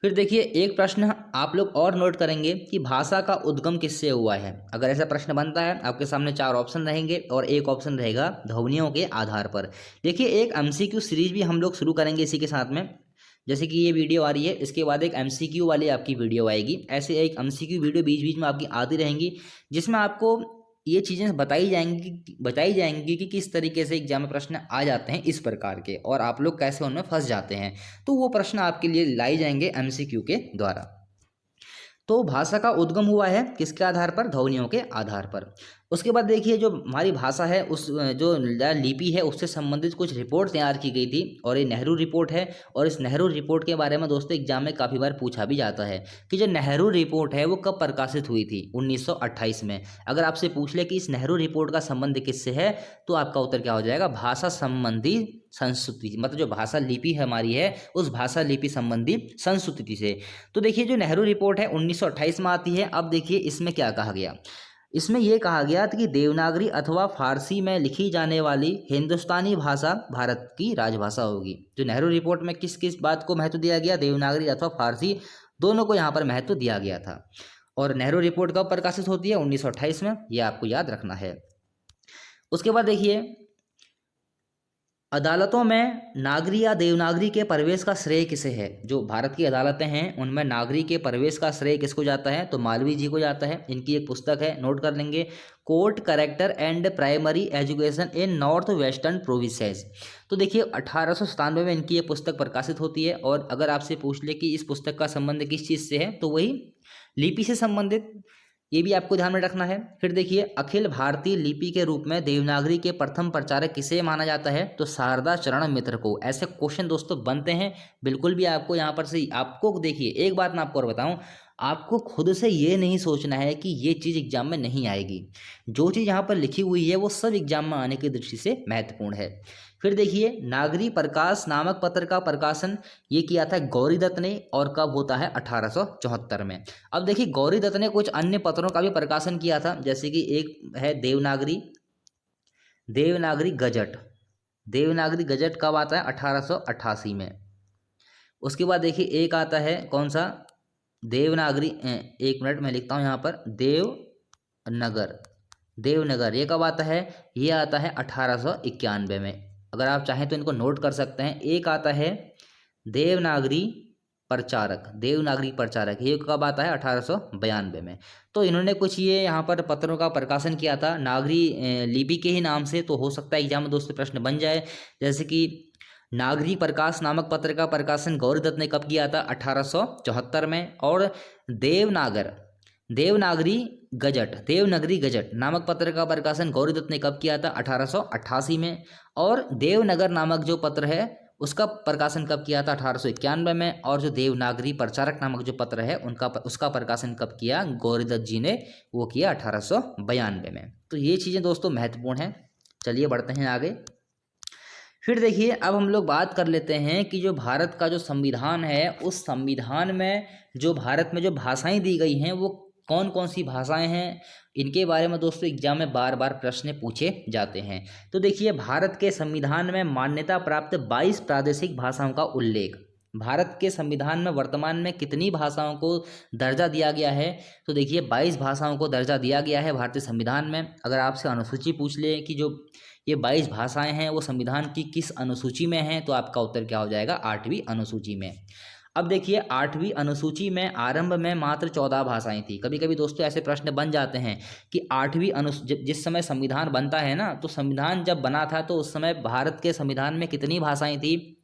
फिर देखिए, एक प्रश्न आप लोग और नोट करेंगे कि भाषा का उद्गम किससे हुआ है। अगर ऐसा प्रश्न बनता है, आपके सामने 4 ऑप्शन रहेंगे और एक ऑप्शन रहेगा ध्वनियों के आधार पर। देखिए, एक एमसीक्यू सीरीज भी हम लोग शुरू करेंगे इसी के साथ में। जैसे कि ये वीडियो आ रही है, इसके बाद एक एमसीक्यू वाली आपकी वीडियो आएगी। ऐसे एक एमसीक्यू वीडियो बीच बीच में आपकी आती रहेंगी, जिसमें आपको ये चीज़ें बताई जाएंगी कि किस तरीके से एग्जाम में प्रश्न आ जाते हैं इस प्रकार के, और आप लोग कैसे उनमें फंस जाते हैं। तो वो प्रश्न आपके लिए लाई जाएंगे एमसीक्यू के द्वारा। तो भाषा का उद्गम हुआ है किसके आधार पर? ध्वनियों के आधार पर। उसके बाद देखिए, जो हमारी भाषा है, उस जो लिपि है, उससे संबंधित कुछ रिपोर्ट तैयार की गई थी, और ये नेहरू रिपोर्ट है। और इस नेहरू रिपोर्ट के बारे में दोस्तों एग्जाम में काफ़ी बार पूछा भी जाता है कि जो नेहरू रिपोर्ट है वो कब प्रकाशित हुई थी? 1928 में। अगर आपसे पूछ ले कि इस नेहरू रिपोर्ट का संबंध किससे है, तो आपका उत्तर क्या हो जाएगा? भाषा संबंधी संस्कृति, मतलब जो भाषा लिपि हमारी है उस भाषा लिपि संबंधी संस्कृति से। तो देखिए, जो नेहरू रिपोर्ट है 1928 में आती है। अब देखिए, इसमें क्या कहा गया? इसमें यह कहा गया था कि देवनागरी अथवा फारसी में लिखी जाने वाली हिंदुस्तानी भाषा भारत की राजभाषा होगी। जो नेहरू रिपोर्ट में किस किस बात को महत्व दिया गया? देवनागरी अथवा फारसी, दोनों को यहाँ पर महत्व दिया गया था। और नेहरू रिपोर्ट कब प्रकाशित होती है? 1928 में, यह आपको याद रखना है। उसके बाद देखिए, अदालतों में नागरी या देवनागरी के प्रवेश का श्रेय किसे है? जो भारत की अदालतें हैं उनमें नागरी के प्रवेश का श्रेय किसको जाता है? तो मालवीय जी को जाता है। इनकी एक पुस्तक है, नोट कर लेंगे, court character and primary education in north western provinces. तो देखिए, 1897 में इनकी ये पुस्तक प्रकाशित होती है। और अगर आपसे पूछ ले कि इस पुस्तक का संबंध किस चीज़ से है, तो वही लिपि से संबंधित, ये भी आपको ध्यान में रखना है। फिर देखिए, अखिल भारतीय लिपि के रूप में देवनागरी के प्रथम प्रचारक किसे माना जाता है? तो शारदा चरण मित्र को। ऐसे क्वेश्चन दोस्तों बनते हैं, बिल्कुल भी आपको यहाँ पर से, आपको देखिए एक बात मैं आपको और बताऊँ, आपको खुद से ये नहीं सोचना है कि ये चीज़ एग्जाम में नहीं आएगी। जो चीज़ यहाँ पर लिखी हुई है वो सब एग्जाम में आने की दृष्टि से महत्वपूर्ण है। फिर देखिए, नागरी प्रकाश नामक पत्र का प्रकाशन ये किया था गौरी दत्त ने, और कब होता है? 1874 में। अब देखिए, गौरी दत्त ने कुछ अन्य पत्रों का भी प्रकाशन किया था, जैसे कि एक है देवनागरी गजट। देवनागरी गजट कब आता है? 1888 में। उसके बाद देखिए, एक आता है कौन सा? देवनागरी, एक मिनट मैं लिखता हूँ यहाँ पर, देवनगर, ये कब आता है? ये आता है 1891 में। अगर आप चाहें तो इनको नोट कर सकते हैं। एक आता है देवनागरी प्रचारक, ये कब आता है? 1892 में। तो इन्होंने कुछ ये यहाँ पर पत्रों का प्रकाशन किया था नागरी लिपि के ही नाम से। तो हो सकता है एग्जाम में दोस्तों प्रश्न बन जाए, जैसे कि नागरी प्रकाश नामक पत्र का प्रकाशन गौरी दत्त ने कब किया था? 1874 में। और देवनागरी गजट नामक पत्र का प्रकाशन गौरी दत्त ने कब किया था? 1888 में। और देवनगर नामक जो पत्र है उसका प्रकाशन कब किया था? 1891 में। और जो देवनागरी प्रचारक नामक जो पत्र है उसका प्रकाशन कब किया? गौरी दत्त जी ने, वो किया 1892 में। तो ये चीज़ें दोस्तों महत्वपूर्ण हैं। चलिए बढ़ते हैं आगे। फिर देखिए, अब हम लोग बात कर लेते हैं कि जो भारत का जो संविधान है, उस संविधान में जो भारत में जो भाषाएं दी गई हैं वो कौन कौन सी भाषाएं हैं, इनके बारे में दोस्तों एग्जाम में बार बार प्रश्न पूछे जाते हैं। तो देखिए, भारत के संविधान में मान्यता प्राप्त 22 प्रादेशिक भाषाओं का उल्लेख, भारत के संविधान में वर्तमान में कितनी भाषाओं को दर्जा दिया गया है? तो देखिए 22 भाषाओं को दर्जा दिया गया है भारतीय संविधान में। अगर आपसे अनुसूची पूछ ले कि जो ये 22 भाषाएं हैं वो संविधान की किस अनुसूची में हैं, तो आपका उत्तर क्या हो जाएगा? 8वीं अनुसूची में। अब देखिए 8वीं अनुसूची में आरंभ में मात्र 14 भाषाएं थी। कभी कभी दोस्तों ऐसे प्रश्न बन जाते हैं कि 8वीं जिस समय संविधान बनता है ना, तो संविधान जब बना था तो उस समय भारत के संविधान में कितनी भाषाएं थी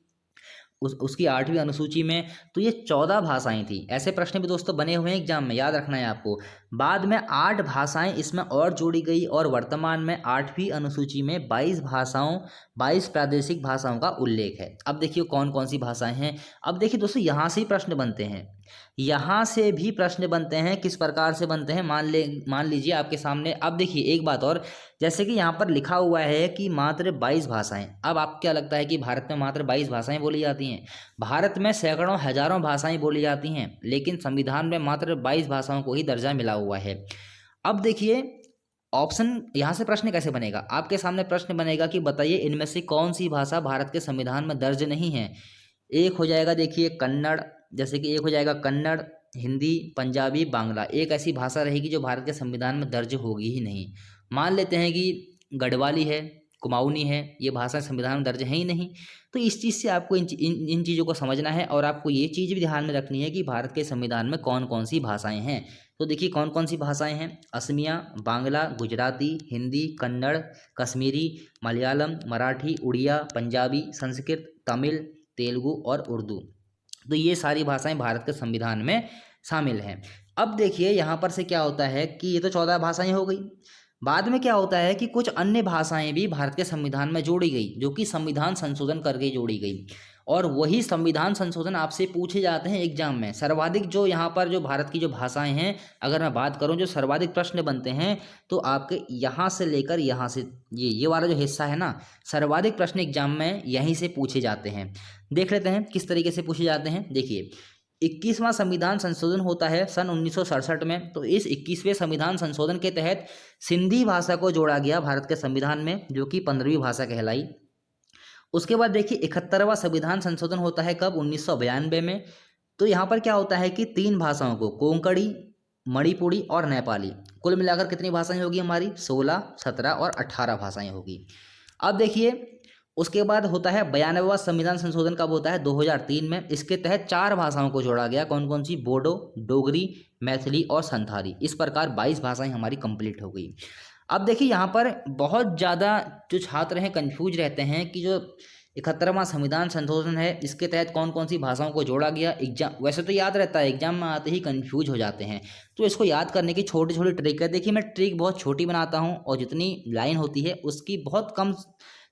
उसकी 8वीं अनुसूची में? तो ये 14 भाषाएं थी। ऐसे प्रश्न भी दोस्तों बने हुए हैं एग्जाम में, याद रखना है आपको। बाद में 8 भाषाएं इसमें और जोड़ी गई और वर्तमान में 8वीं अनुसूची में 22 प्रादेशिक भाषाओं का उल्लेख है। अब देखिए कौन कौन सी भाषाएं हैं। अब देखिए दोस्तों यहाँ से ही प्रश्न बनते हैं, यहाँ से भी प्रश्न बनते हैं। किस प्रकार से बनते हैं? मान लीजिए आपके सामने। अब देखिए एक बात और, जैसे कि यहाँ पर लिखा हुआ है कि मात्र 22 भाषाएं। अब आपको क्या लगता है कि भारत में मात्र 22 भाषाएं बोली जाती हैं? भारत में सैकड़ों हजारों भाषाएं बोली जाती हैं, लेकिन संविधान में मात्र 22 भाषाओं को ही दर्जा मिला हुआ है। अब देखिए ऑप्शन, यहाँ से प्रश्न कैसे बनेगा? आपके सामने प्रश्न बनेगा कि बताइए इनमें से कौन सी भाषा भारत के संविधान में दर्ज नहीं है। एक हो जाएगा देखिए कन्नड़, जैसे कि एक हो जाएगा कन्नड़, हिंदी, पंजाबी, बांग्ला। एक ऐसी भाषा रहेगी जो भारत के संविधान में दर्ज होगी ही नहीं। मान लेते हैं कि गढ़वाली है, कुमाऊनी है, ये भाषा संविधान में दर्ज है ही नहीं। तो इस चीज़ से आपको इन चीज़ों को समझना है और आपको ये चीज़ भी ध्यान में रखनी है कि भारत के संविधान में कौन कौन सी भाषाएं हैं। तो देखिए कौन कौन सी भाषाएं हैं। असमिया, बांग्ला, गुजराती, हिंदी, कन्नड़, कश्मीरी, मलयालम, मराठी, उड़िया, पंजाबी, संस्कृत, तमिल, तेलुगु और उर्दू। तो ये सारी भाषाएं भारत के संविधान में शामिल हैं। अब देखिए यहाँ पर से क्या होता है कि ये तो 14 भाषाएं हो गई। बाद में क्या होता है कि कुछ अन्य भाषाएं भी भारत के संविधान में जोड़ी गई, जो कि संविधान संशोधन करके जोड़ी गई। और वही संविधान संशोधन आपसे पूछे जाते हैं एग्जाम में। सर्वाधिक जो यहाँ पर जो भारत की जो भाषाएं हैं, अगर मैं बात करूँ जो सर्वाधिक प्रश्न बनते हैं, तो आपके यहाँ से लेकर यहाँ से ये वाला जो हिस्सा है ना, सर्वाधिक प्रश्न एग्जाम में यहीं से पूछे जाते हैं। देख लेते हैं किस तरीके से पूछे जाते हैं। देखिए 21वां संविधान संशोधन होता है सन 1967 में। तो इस 21वें संविधान संशोधन के तहत सिंधी भाषा को जोड़ा गया भारत के संविधान में, जो कि 15वीं भाषा कहलाई। उसके बाद देखिए 71वां संविधान संशोधन होता है कब? 1992 में। तो यहाँ पर क्या होता है कि 3 भाषाओं को, कोंकणी, मणिपुरी और नेपाली, कुल मिलाकर कितनी भाषाएं होगी हमारी? 16, 17 और 18 भाषाएं होगी। अब देखिए उसके बाद होता है 92वां संविधान संशोधन। कब होता है? 2003 में। इसके तहत 4 भाषाओं को जोड़ा गया। कौन कौन सी? बोडो, डोगरी, मैथिली और संथाली। इस प्रकार 22 भाषाएं हमारी कंप्लीट हो गई। अब देखिए यहाँ पर बहुत ज़्यादा जो छात्र हैं कंफ्यूज रहते हैं कि जो 71वां संविधान संशोधन है, इसके तहत कौन कौन सी भाषाओं को जोड़ा गया। एग्जाम वैसे तो याद रहता है, एग्जाम में आते ही कंफ्यूज हो जाते हैं। तो इसको याद करने की छोटी छोटी ट्रिक है। देखिए मैं ट्रिक बहुत छोटी बनाता हूँ और जितनी लाइन होती है उसकी बहुत कम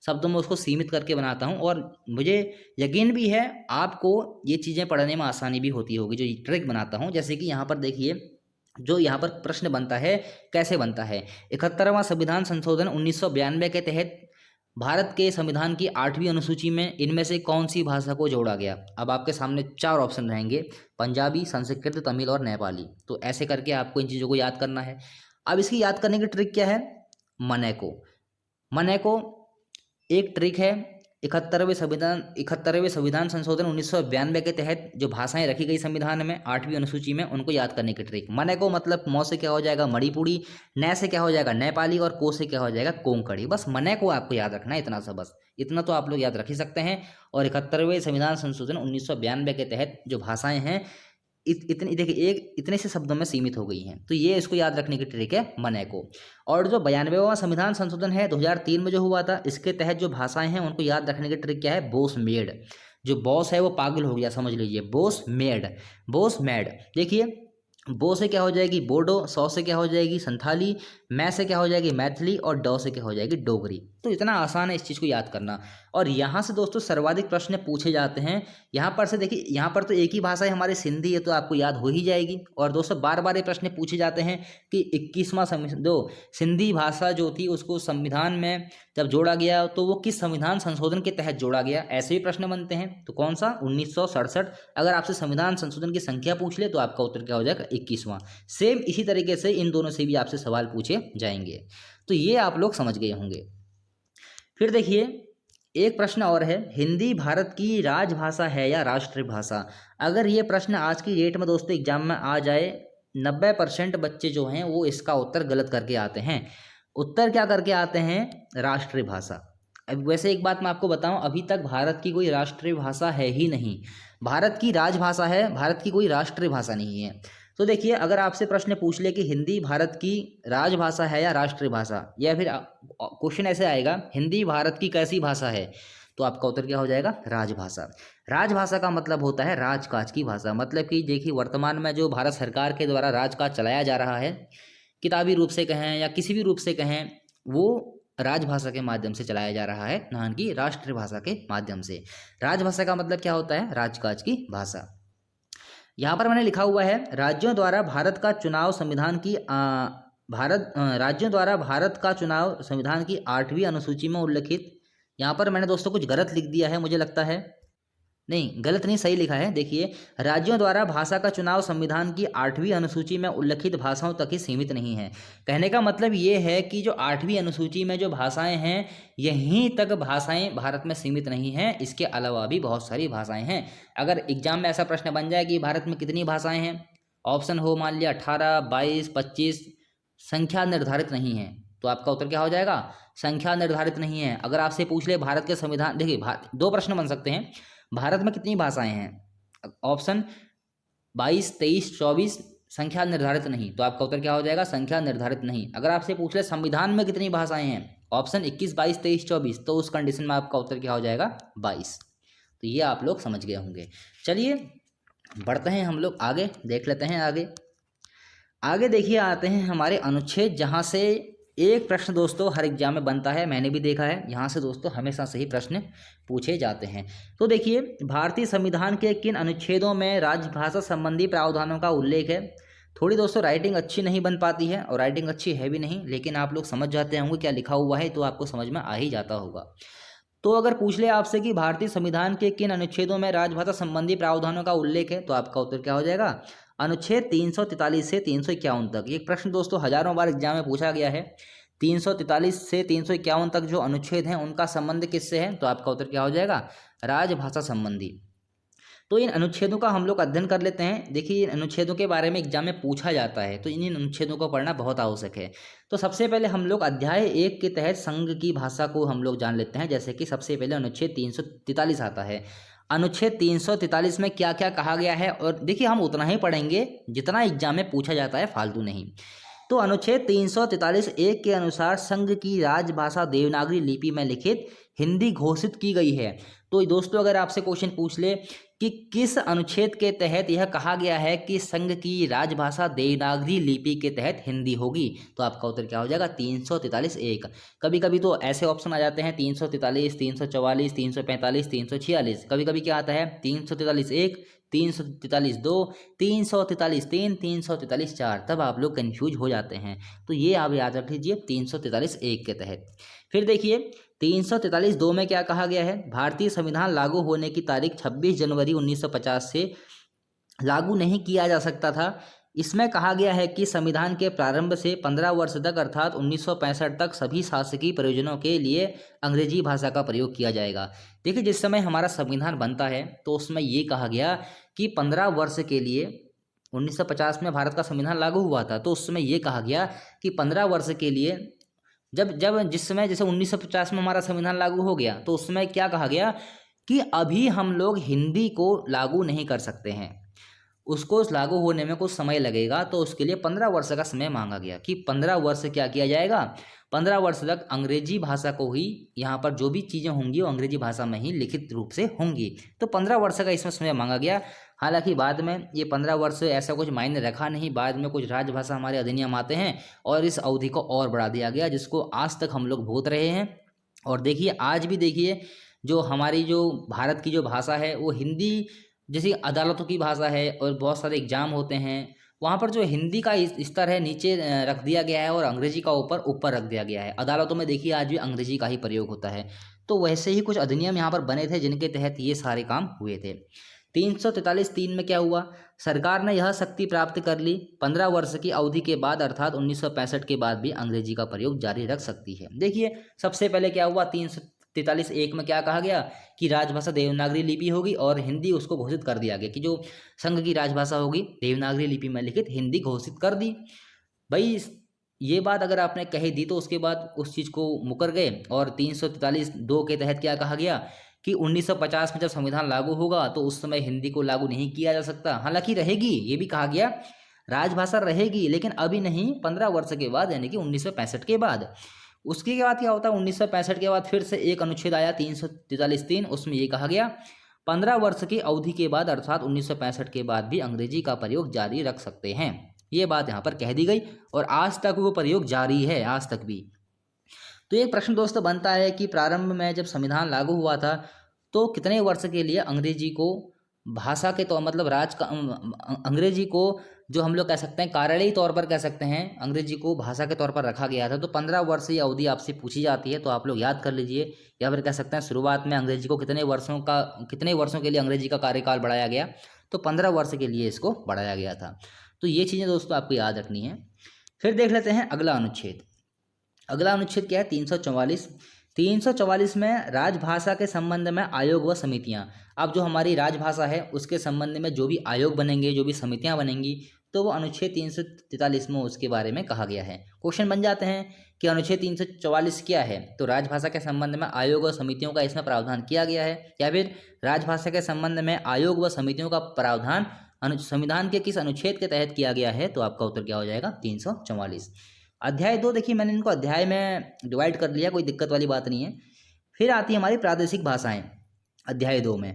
शब्दों में उसको सीमित करके बनाता हूँ, और मुझे यकीन भी है आपको ये चीज़ें पढ़ने में आसानी भी होती होगी जो ट्रिक बनाता हूँ। जैसे कि यहाँ पर देखिए जो यहाँ पर प्रश्न बनता है कैसे बनता है। 71वां संविधान संशोधन 1992 के तहत भारत के संविधान की 8वीं अनुसूची में इनमें से कौन सी भाषा को जोड़ा गया? अब आपके सामने 4 ऑप्शन रहेंगे, पंजाबी, संस्कृत, तमिल और नेपाली। तो ऐसे करके आपको इन चीज़ों को याद करना है। अब इसकी याद करने की ट्रिक क्या है? मनेको एक ट्रिक है। 71वें संविधान संशोधन 1992 के तहत जो भाषाएं रखी गई संविधान में 8वीं अनुसूची में, उनको याद करने की ट्रिक। मने को मतलब मौ से क्या हो जाएगा? मणिपुरी, नै से क्या हो जाएगा? नेपाली और को से क्या हो जाएगा? कोंकणी। बस मने को आपको याद रखना है, इतना सा बस, इतना तो आप लोग याद रख ही सकते हैं। और 71वें संविधान संशोधन 1992 के तहत जो भाषाएं हैं इतनी देखिए एक इतने से शब्दों में सीमित हो गई हैं। तो ये इसको याद रखने की ट्रिक है मने को। और जो 92वां संविधान संशोधन है 2003 में जो हुआ था, इसके तहत जो भाषाएं हैं उनको याद रखने की ट्रिक क्या है? बोस मेड। जो बॉस है वो पागल हो गया, समझ लीजिए, बोस मेड। देखिए बो से क्या हो जाएगी? बोडो, सौ से क्या हो जाएगी? संथाली, मै से क्या हो जाएगी? मैथिली और डॉ से क्या हो जाएगी? डोगरी। तो इतना आसान है इस चीज़ को याद करना। और यहाँ से दोस्तों सर्वाधिक प्रश्न पूछे जाते हैं। यहाँ पर से देखिए, यहाँ पर तो एक ही भाषा है हमारी सिंधी है, तो आपको याद हो ही जाएगी। और दोस्तों बार बार ये प्रश्न पूछे जाते हैं कि 21वां सिंधी भाषा जो थी उसको संविधान में जब जोड़ा गया तो वो किस संविधान संशोधन के तहत जोड़ा गया, ऐसे भी प्रश्न बनते हैं। तो कौन सा? 1967। अगर आपसे संविधान संशोधन की संख्या पूछ ले तो आपका उत्तर क्या हो जाएगा? 21वां। सेम इसी तरीके से इन दोनों से भी आपसे सवाल पूछे जाएंगे। तो ये आप लोग समझ गए होंगे। फिर देखिए एक प्रश्न और है, हिंदी भारत की राजभाषा है या राष्ट्रीय भाषा? अगर ये प्रश्न आज की डेट में दोस्तों एग्जाम में आ जाए, 90% बच्चे जो हैं वो इसका उत्तर गलत करके आते हैं। उत्तर क्या करके आते हैं? राष्ट्रीय भाषा। अब वैसे एक बात मैं आपको बताऊं, अभी तक भारत की कोई राष्ट्रीय भाषा है ही नहीं। भारत की राजभाषा है, भारत की कोई राष्ट्रीय भाषा नहीं है। तो देखिए, अगर आपसे प्रश्न पूछ ले कि हिंदी भारत की राजभाषा है या राष्ट्रीय भाषा, या फिर क्वेश्चन ऐसे आएगा, हिंदी भारत की कैसी भाषा है, तो आपका उत्तर क्या हो जाएगा? राजभाषा। राजभाषा का मतलब होता है राजकाज की भाषा। मतलब कि देखिए, वर्तमान में जो भारत सरकार के द्वारा राजकाज चलाया जा रहा है, किताबी रूप से कहें या किसी भी रूप से कहें, वो राजभाषा के माध्यम से चलाया जा रहा है, ना कि राष्ट्रीय भाषा के माध्यम से। राजभाषा का मतलब क्या होता है? राजकाज की भाषा। यहाँ पर मैंने लिखा हुआ है, राज्यों द्वारा भारत का चुनाव संविधान की राज्यों द्वारा भारत का चुनाव संविधान की 8वीं अनुसूची में उल्लिखित। यहाँ पर मैंने दोस्तों कुछ गलत लिख दिया है, मुझे लगता है। नहीं, गलत नहीं, सही लिखा है। देखिए, राज्यों द्वारा भाषा का चुनाव संविधान की 8वीं अनुसूची में उल्लिखित भाषाओं तक ही सीमित नहीं है। कहने का मतलब ये है कि जो 8वीं अनुसूची में जो भाषाएं हैं, यहीं तक भाषाएं भारत में सीमित नहीं हैं, इसके अलावा भी बहुत सारी भाषाएं हैं। अगर एग्जाम में ऐसा प्रश्न बन जाए कि भारत में कितनी भाषाएं हैं, ऑप्शन हो मान लिया 18, 22, 25, संख्या निर्धारित नहीं है, तो आपका उत्तर क्या हो जाएगा? संख्या निर्धारित नहीं है। अगर आपसे पूछ ले भारत के संविधान, देखिए दो प्रश्न बन सकते हैं, भारत में कितनी भाषाएं हैं, ऑप्शन 22, 23, 24, संख्या निर्धारित नहीं, तो आपका उत्तर क्या हो जाएगा? संख्या निर्धारित नहीं। अगर आपसे पूछ ले संविधान में कितनी भाषाएं हैं, ऑप्शन 21, 22, 23, 24, तो उस कंडीशन में आपका उत्तर क्या हो जाएगा? 22। तो ये आप लोग समझ गए होंगे। चलिए बढ़ते हैं हम लोग आगे, देख लेते हैं आगे। आगे देखिए, आते हैं हमारे अनुच्छेद, जहाँ से एक प्रश्न दोस्तों हर एग्जाम में बनता है, मैंने भी देखा है, यहाँ से दोस्तों हमेशा से ही प्रश्न पूछे जाते हैं। तो देखिए, भारतीय संविधान के किन अनुच्छेदों में राजभाषा संबंधी प्रावधानों का उल्लेख है? थोड़ी दोस्तों राइटिंग अच्छी नहीं बन पाती है, और राइटिंग अच्छी है भी नहीं, लेकिन आप लोग समझ जाते होंगे क्या लिखा हुआ है, तो आपको समझ में आ ही जाता होगा। तो अगर पूछ ले आपसे कि भारतीय संविधान के किन अनुच्छेदों में राजभाषा संबंधी प्रावधानों का उल्लेख है, तो आपका उत्तर क्या हो जाएगा? अनुच्छेद 343 से 351 तक। ये प्रश्न दोस्तों हजारों बार एग्जाम में पूछा गया है। 343 से 351 तक जो अनुच्छेद हैं, उनका संबंध किससे है, तो आपका उत्तर क्या हो जाएगा? राजभाषा संबंधी। तो इन अनुच्छेदों का हम लोग अध्ययन कर लेते हैं। देखिए, इन अनुच्छेदों के बारे में एग्जाम में पूछा जाता है, तो इन अनुच्छेदों को पढ़ना बहुत आवश्यक है। तो सबसे पहले हम लोग अध्याय 1 के तहत संघ की भाषा को हम लोग जान लेते हैं। जैसे कि सबसे पहले अनुच्छेद 343 आता है। अनुच्छेद 343 में क्या क्या कहा गया है, और देखिए हम उतना ही पढ़ेंगे जितना एग्जाम में पूछा जाता है, फालतू नहीं। तो अनुच्छेद 343 1 के अनुसार संघ की राजभाषा देवनागरी लिपि में लिखित हिंदी घोषित की गई है। तो दोस्तों अगर आपसे क्वेश्चन पूछ ले कि किस अनुच्छेद के तहत यह कहा गया है कि संघ की राजभाषा देवनागरी लिपि के तहत हिंदी होगी, तो आपका उत्तर क्या हो जाएगा? 343 1। कभी कभी तो ऐसे ऑप्शन आ जाते हैं 343, 344, 345, 346। कभी कभी क्या आता है 343 1, 343 2, 343 3, 343 4, तब आप लोग कन्फ्यूज हो जाते हैं। तो ये आप याद रख लीजिए 343 1 के तहत। फिर देखिए 343 2 में क्या कहा गया है? भारतीय संविधान लागू होने की तारीख 26 जनवरी 1950 से लागू नहीं किया जा सकता था। इसमें कहा गया है कि संविधान के प्रारंभ से 15 वर्ष तक अर्थात 1965 तक सभी शासकीय प्रयोजनों के लिए अंग्रेजी भाषा का प्रयोग किया जाएगा। देखिए, जिस समय हमारा संविधान बनता है तो उसमें ये कहा गया कि 15 वर्ष के लिए, 1950 में भारत का संविधान लागू हुआ था, तो उस समय ये कहा गया कि 15 वर्ष के लिए, जिस समय जैसे 1950 में हमारा संविधान लागू हो गया, तो उस समय क्या कहा गया कि अभी हम लोग हिंदी को लागू नहीं कर सकते हैं, उसको लागू होने में कुछ समय लगेगा। तो उसके लिए 15 वर्ष का समय मांगा गया कि 15 वर्ष क्या किया जाएगा? 15 वर्ष तक अंग्रेजी भाषा को ही, यहाँ पर जो भी चीज़ें होंगी वो अंग्रेजी भाषा में ही लिखित रूप से होंगी। तो 15 वर्ष का इसमें समय मांगा गया। हालांकि बाद में ये 15 वर्ष ऐसा कुछ मायने रखा नहीं, बाद में कुछ राजभाषा हमारे अधिनियम आते हैं और इस अवधि को और बढ़ा दिया गया, जिसको आज तक हम लोग भुगत रहे हैं। और देखिए, आज भी देखिए, जो हमारी जो भारत की जो भाषा है वो हिंदी, जैसे अदालतों की भाषा है और बहुत सारे एग्जाम होते हैं, वहाँ पर जो हिंदी का स्तर है नीचे रख दिया गया है और अंग्रेजी का ऊपर रख दिया गया है। अदालतों में देखिए आज भी अंग्रेजी का ही प्रयोग होता है। तो वैसे ही कुछ अधिनियम यहाँ पर बने थे जिनके तहत ये सारे काम हुए थे। 343 3 में क्या हुआ? सरकार ने यह शक्ति प्राप्त कर ली, 15 वर्ष की अवधि के बाद अर्थात 1965 के बाद भी अंग्रेजी का प्रयोग जारी रख सकती है। देखिए, सबसे पहले क्या हुआ? 343(1) में क्या कहा गया कि राजभाषा देवनागरी लिपि होगी और हिंदी उसको घोषित कर दिया गया कि जो संघ की राजभाषा होगी देवनागरी लिपि में लिखित हिंदी घोषित कर दी। भाई ये बात अगर आपने कही दी तो उसके बाद उस चीज़ को मुकर गए और 343(2) के तहत क्या कहा गया कि 1950 में जब संविधान लागू होगा तो उस समय हिंदी को लागू नहीं किया जा सकता। हालांकि रहेगी, ये भी कहा गया राजभाषा रहेगी, लेकिन अभी नहीं, 15 वर्ष के बाद, यानी कि 1965 के बाद। उसके बाद क्या होता है, 1965 के बाद फिर से एक अनुच्छेद आया 343(3), उसमें ये कहा गया 15 वर्ष की अवधि के बाद अर्थात 1965 के बाद भी अंग्रेजी का प्रयोग जारी रख सकते हैं। ये बात यहाँ पर कह दी गई और आज तक वो प्रयोग जारी है, आज तक भी। तो एक प्रश्न दोस्तों बनता है कि प्रारंभ में जब संविधान लागू हुआ था तो कितने वर्ष के लिए अंग्रेजी को भाषा के तौर मतलब अंग्रेजी को जो हम लोग कह सकते हैं कार्यालयी तौर पर कह सकते हैं अंग्रेजी को भाषा के तौर पर रखा गया था। तो 15 वर्ष ये अवधि आपसे पूछी जाती है, तो आप लोग याद कर लीजिए, या फिर कह सकते हैं शुरुआत में अंग्रेजी को कितने वर्षों के लिए अंग्रेजी का कार्यकाल बढ़ाया गया, तो 15 वर्ष के लिए इसको बढ़ाया गया था। तो ये चीज़ें दोस्तों आपको याद रखनी है। फिर देख लेते हैं अगला अनुच्छेद। अगला अनुच्छेद क्या है, 344। 344 में राजभाषा के संबंध में आयोग व समितियां। अब जो हमारी राजभाषा है उसके संबंध में जो भी आयोग बनेंगे, जो भी समितियां बनेंगी, तो वो अनुच्छेद 343 में उसके बारे में कहा गया है। क्वेश्चन बन जाते हैं कि अनुच्छेद 344 क्या है, तो राजभाषा के संबंध में आयोग व समितियों का इसमें प्रावधान किया गया है, या फिर राजभाषा के संबंध में आयोग व समितियों का प्रावधान संविधान के किस अनुच्छेद के तहत किया गया है, तो आपका उत्तर क्या हो जाएगा 344। अध्याय 2 देखिए, मैंने इनको अध्याय में डिवाइड कर लिया, कोई दिक्कत वाली बात नहीं है। फिर आती है हमारी प्रादेशिक भाषाएं अध्याय 2 में।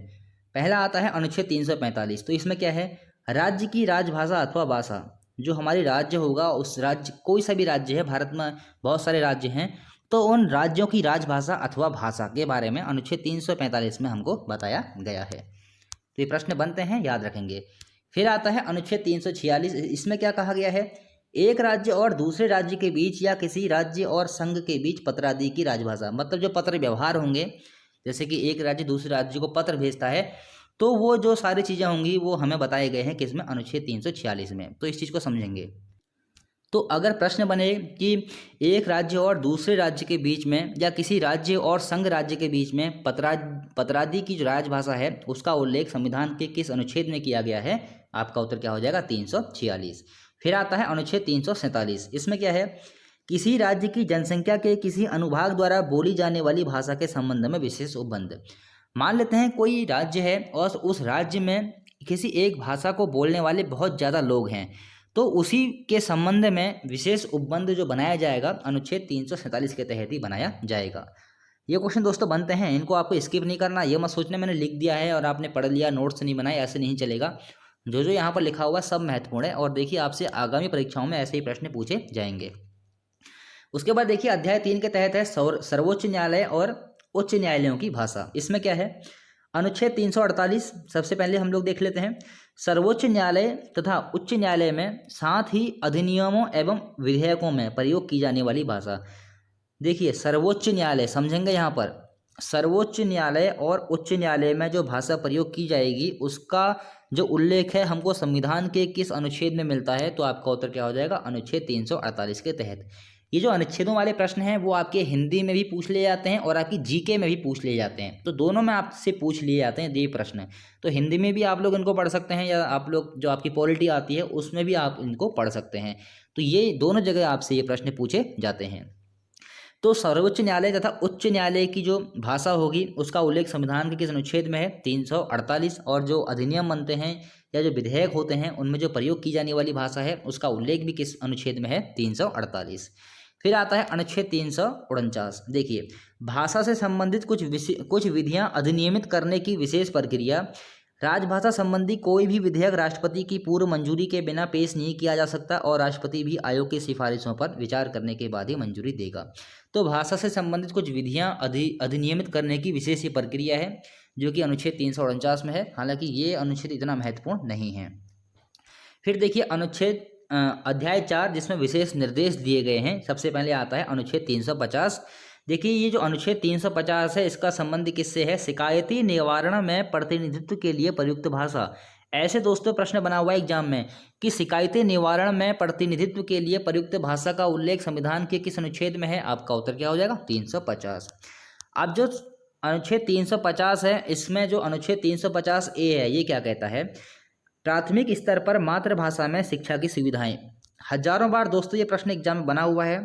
पहला आता है अनुच्छेद 345। तो इसमें क्या है, राज्य की राजभाषा अथवा भाषा, जो हमारी राज्य होगा उस राज्य, कोई सा भी राज्य है, भारत में बहुत सारे राज्य हैं, तो उन राज्यों की राजभाषा अथवा भाषा के बारे में अनुच्छेद 345 में हमको बताया गया है। तो ये प्रश्न बनते हैं, याद रखेंगे। फिर आता है अनुच्छेद 346। इसमें क्या कहा गया है, एक राज्य और दूसरे राज्य के बीच या किसी राज्य और संघ के बीच पत्र आदि की राजभाषा, मतलब जो पत्र व्यवहार होंगे, जैसे कि एक राज्य दूसरे राज्य को पत्र भेजता है, तो वो जो सारी चीज़ें होंगी वो हमें बताए गए हैं किसमें, अनुच्छेद 346 में। तो इस चीज़ को समझेंगे। तो अगर प्रश्न बने कि एक राज्य और दूसरे राज्य के बीच में या किसी राज्य और संघ राज्य के बीच में पत्रादि की जो राजभाषा है उसका उल्लेख संविधान के किस अनुच्छेद में किया गया है, आपका उत्तर क्या हो जाएगा 346। फिर आता है अनुच्छेद 347। इसमें क्या है, किसी राज्य की जनसंख्या के किसी अनुभाग द्वारा बोली जाने वाली भाषा के संबंध में विशेष उपबंध। मान लेते हैं कोई राज्य है और उस राज्य में किसी एक भाषा को बोलने वाले बहुत ज़्यादा लोग हैं, तो उसी के संबंध में विशेष उपबंध जो बनाया जाएगा अनुच्छेद 347 के तहत ही बनाया जाएगा। ये क्वेश्चन दोस्तों बनते हैं, इनको आपको स्किप नहीं करना। ये मत सोचने मैंने लिख दिया है और आपने पढ़ लिया, नोट्स नहीं बनाए, ऐसे नहीं चलेगा। जो जो यहाँ पर लिखा हुआ सब महत्वपूर्ण है और देखिए आपसे आगामी परीक्षाओं में ऐसे ही प्रश्न पूछे जाएंगे। उसके बाद देखिए अध्याय 3 के तहत है सर्वोच्च न्यायालय और उच्च न्यायालयों की भाषा। इसमें क्या है, अनुच्छेद 348 सबसे पहले हम लोग देख लेते हैं। सर्वोच्च न्यायालय तथा उच्च न्यायालय में साथ ही अधिनियमों एवं विधेयकों में प्रयोग की जाने वाली भाषा। देखिए सर्वोच्च न्यायालय समझेंगे, यहाँ पर सर्वोच्च न्यायालय और उच्च न्यायालय में जो भाषा प्रयोग की जाएगी उसका जो उल्लेख है हमको संविधान के किस अनुच्छेद में मिलता है, तो आपका उत्तर क्या हो जाएगा अनुच्छेद 348 के तहत। ये जो अनुच्छेदों वाले प्रश्न हैं वो आपके हिंदी में भी पूछ लिए जाते हैं और आपकी जीके में भी पूछ लिए जाते हैं, तो दोनों में आपसे पूछ लिए जाते हैं ये प्रश्न। तो हिंदी में भी आप लोग इनको पढ़ सकते हैं या आप लोग जो आपकी पॉलिटी आती है उसमें भी आप इनको पढ़ सकते हैं। तो ये दोनों जगह आपसे ये प्रश्न पूछे जाते हैं। तो सर्वोच्च न्यायालय तथा उच्च न्यायालय की जो भाषा होगी उसका उल्लेख संविधान के किस अनुच्छेद में है, 348। और जो अधिनियम बनते हैं या जो विधेयक होते हैं उनमें जो प्रयोग की जाने वाली भाषा है उसका उल्लेख भी किस अनुच्छेद में है, 348। फिर आता है अनुच्छेद 349। देखिए भाषा से संबंधित कुछ विधियां अधिनियमित करने की विशेष प्रक्रिया। राजभाषा संबंधी कोई भी विधेयक राष्ट्रपति की पूर्व मंजूरी के बिना पेश नहीं किया जा सकता और राष्ट्रपति भी आयोग की सिफारिशों पर विचार करने के बाद ही मंजूरी देगा। तो भाषा से संबंधित कुछ विधियां अधिनियमित करने की विशेष ये प्रक्रिया है जो कि अनुच्छेद 349 में है। हालांकि ये अनुच्छेद इतना महत्वपूर्ण नहीं है। फिर देखिए अनुच्छेद अध्याय 4 जिसमें विशेष निर्देश दिए गए हैं। सबसे पहले आता है अनुच्छेद 350। देखिए ये जो अनुच्छेद 350 है इसका संबंध किससे है, शिकायती निवारण में प्रतिनिधित्व के लिए प्रयुक्त भाषा। ऐसे दोस्तों प्रश्न बना हुआ है एग्जाम में कि शिकायती निवारण में प्रतिनिधित्व के लिए प्रयुक्त भाषा का उल्लेख संविधान के किस अनुच्छेद में है, आपका उत्तर क्या हो जाएगा 350। अब जो अनुच्छेद 350 है, इसमें जो अनुच्छेद 350 ए है ये क्या कहता है, प्राथमिक स्तर पर मातृभाषा में शिक्षा की सुविधाएं। हजारों बार दोस्तों ये प्रश्न एग्जाम में बना हुआ है,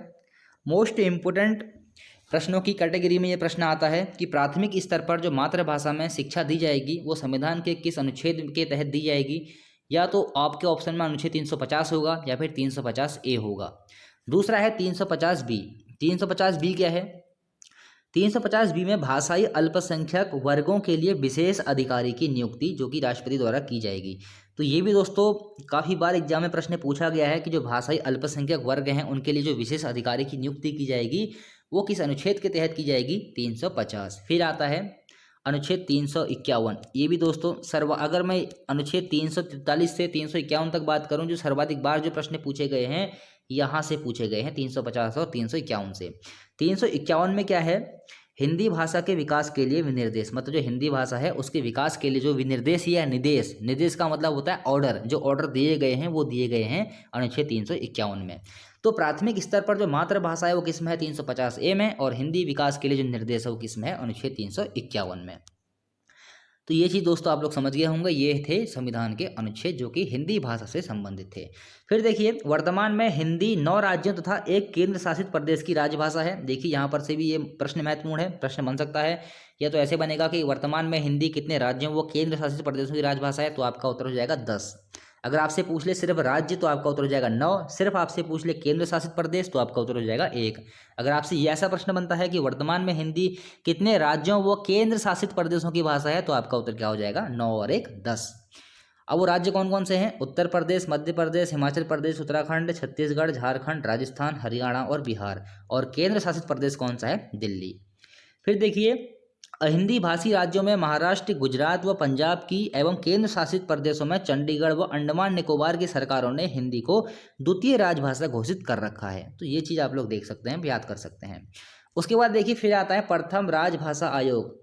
मोस्ट इम्पोर्टेंट प्रश्नों की कैटेगरी में ये प्रश्न आता है कि प्राथमिक स्तर पर जो मातृभाषा में शिक्षा दी जाएगी वो संविधान के किस अनुच्छेद के तहत दी जाएगी, या तो आपके ऑप्शन में अनुच्छेद 350 होगा या फिर 350 ए होगा। दूसरा है 350 बी। 350 बी क्या है, 350 बी में भाषाई अल्पसंख्यक वर्गों के लिए विशेष अधिकारी की नियुक्ति जो कि राष्ट्रपति द्वारा की जाएगी। तो ये भी दोस्तों काफ़ी बार एग्जाम में प्रश्न पूछा गया है कि जो भाषाई अल्पसंख्यक वर्ग हैं उनके लिए जो विशेष अधिकारी की नियुक्ति की जाएगी वो किस अनुच्छेद के तहत की जाएगी, 350। फिर आता है अनुच्छेद 351। ये भी दोस्तों अगर मैं अनुच्छेद 343 से 351 तक बात करूं, जो सर्वाधिक बार जो प्रश्न पूछे गए हैं यहाँ से पूछे गए हैं 350 और 351 से। 351 में क्या है, हिंदी भाषा के विकास के लिए विनिर्देश, मतलब जो हिंदी भाषा है उसके विकास के लिए जो विनिर्देश या निर्देश, निर्देश का मतलब होता है ऑर्डर, जो ऑर्डर दिए गए हैं वो दिए गए हैं अनुच्छेद 351 में। तो प्राथमिक स्तर पर जो मातृभाषा है वो किस में है, 350 ए में, और हिंदी विकास के लिए जो निर्देश है वो किस में है, अनुच्छेद 351 में। तो ये चीज़ दोस्तों आप लोग समझ गए होंगे, ये थे संविधान के अनुच्छेद जो कि हिंदी भाषा से संबंधित थे। फिर देखिए वर्तमान में हिंदी 9 राज्यों तथा एक केंद्र शासित प्रदेश की राजभाषा है। देखिए यहाँ पर से भी ये प्रश्न महत्वपूर्ण है, प्रश्न बन सकता है, या तो ऐसे बनेगा कि वर्तमान में हिंदी कितने राज्यों व केंद्र शासित प्रदेशों की राजभाषा है, तो आपका उत्तर हो जाएगा 10। अगर आपसे पूछ ले सिर्फ राज्य तो आपका उत्तर हो जाएगा 9, सिर्फ आपसे पूछ ले केंद्र शासित प्रदेश तो आपका उत्तर हो जाएगा 1। अगर आपसे ये ऐसा प्रश्न बनता है कि वर्तमान में हिंदी कितने राज्यों व केंद्र शासित प्रदेशों की भाषा है, तो आपका उत्तर क्या हो जाएगा, 9 और 1 10। अब वो राज्य कौन कौन से हैं, उत्तर प्रदेश, मध्य प्रदेश, हिमाचल प्रदेश, उत्तराखंड, छत्तीसगढ़, झारखंड, राजस्थान, हरियाणा और बिहार, और केंद्र शासित प्रदेश कौन सा है, दिल्ली। फिर देखिए हिंदी भाषी राज्यों में महाराष्ट्र, गुजरात व पंजाब की एवं केंद्र शासित प्रदेशों में चंडीगढ़ व अंडमान निकोबार की सरकारों ने हिंदी को द्वितीय राजभाषा घोषित कर रखा है। तो ये चीज़ आप लोग देख सकते हैं, याद कर सकते हैं। उसके बाद देखिए फिर आता है प्रथम राजभाषा आयोग।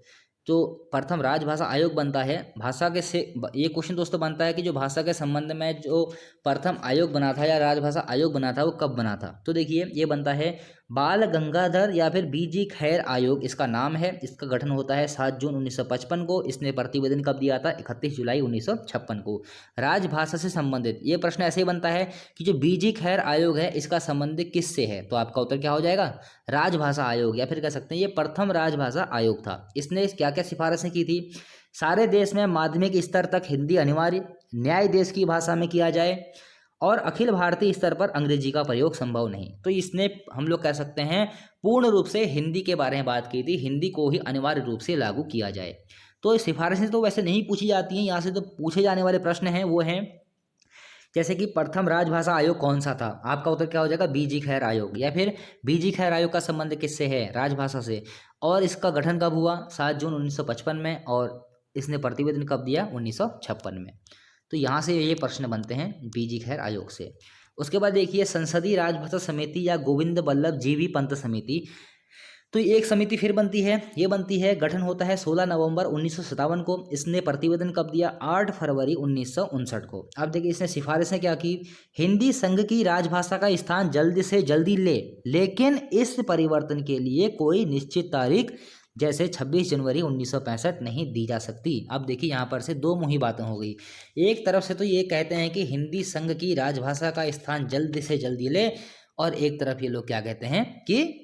जो प्रथम राजभाषा आयोग बनता है भाषा के से, ये क्वेश्चन दोस्तों बनता है कि जो भाषा के संबंध में जो प्रथम आयोग बना था या राजभाषा आयोग बना था वो कब बना था, तो देखिए ये बनता है बाल गंगाधर या फिर बीजी खैर आयोग इसका नाम है। इसका गठन होता है 7 जून 1955 को। इसने प्रतिवेदन कब दिया था, 31 जुलाई 1956 को। राजभाषा से संबंधित ये प्रश्न ऐसे ही बनता है कि जो बीजी खैर आयोग है इसका संबंध किससे है, तो आपका उत्तर क्या हो जाएगा, राजभाषा आयोग, या फिर कह सकते हैं ये प्रथम राजभाषा आयोग था। इसने क्या क्या सिफारिशें की थी, सारे देश में माध्यमिक स्तर तक हिंदी अनिवार्य, न्याय देश की भाषा में किया जाए, और अखिल भारतीय स्तर पर अंग्रेजी का प्रयोग संभव नहीं। तो इसने हम लोग कह सकते हैं पूर्ण रूप से हिंदी के बारे में बात की थी, हिंदी को ही अनिवार्य रूप से लागू किया जाए। तो सिफारिशें तो वैसे नहीं पूछी जाती हैं, यहाँ से तो पूछे जाने वाले प्रश्न हैं वो हैं जैसे कि प्रथम राजभाषा आयोग कौन सा था, आपका उत्तर क्या हो जाएगा, बीजी खैर आयोग। या फिर बीजी खैर आयोग का संबंध किससे है, राजभाषा से, और इसका गठन कब हुआ, 7 जून 1955 में, और इसने प्रतिवेदन कब दिया, 1956 में। तो यहाँ से ये प्रश्न बनते हैं बीजी खैर आयोग से। उसके बाद देखिए संसदीय राजभाषा समिति या गोविंद बल्लभ जीवी पंत समिति, तो एक समिति फिर बनती है, ये बनती है, गठन होता है 16 नवंबर 1957 को। इसने प्रतिवेदन कब दिया, 8 फरवरी 1959 को। अब देखिए इसने सिफारिशें क्या की, हिंदी संघ की राजभाषा का स्थान जल्दी से जल्दी लेकिन इस परिवर्तन के लिए कोई निश्चित तारीख जैसे 26 जनवरी 1965 नहीं दी जा सकती। अब देखिए यहाँ पर से दो मुही बातें हो गई, एक तरफ से तो ये कहते हैं कि हिंदी संघ की राजभाषा का स्थान जल्दी से जल्दी ले, और एक तरफ ये लोग क्या कहते हैं कि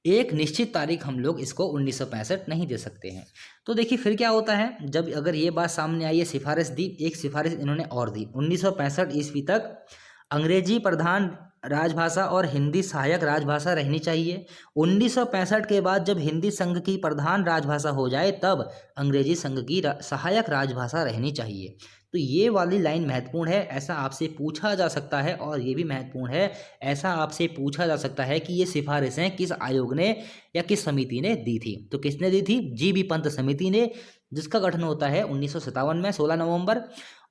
एक निश्चित तारीख हम लोग इसको 1965 नहीं दे सकते हैं। तो देखिए फिर क्या होता है, जब अगर ये बात सामने आई है, सिफारिश दी, एक सिफारिश इन्होंने और दी, 1965 ईस्वी तक अंग्रेजी प्रधान राजभाषा और हिंदी सहायक राजभाषा रहनी चाहिए। 1965 के बाद जब हिंदी संघ की प्रधान राजभाषा हो जाए तब अंग्रेजी संघ की सहायक राजभाषा रहनी चाहिए। तो ये वाली लाइन महत्वपूर्ण है, ऐसा आपसे पूछा जा सकता है, और ये भी महत्वपूर्ण है, ऐसा आपसे पूछा जा सकता है कि ये सिफारिशें किस आयोग ने या किस समिति ने दी थी। तो किसने दी थी, जीबी पंत समिति ने, जिसका गठन होता है 1957 में 16 नवंबर।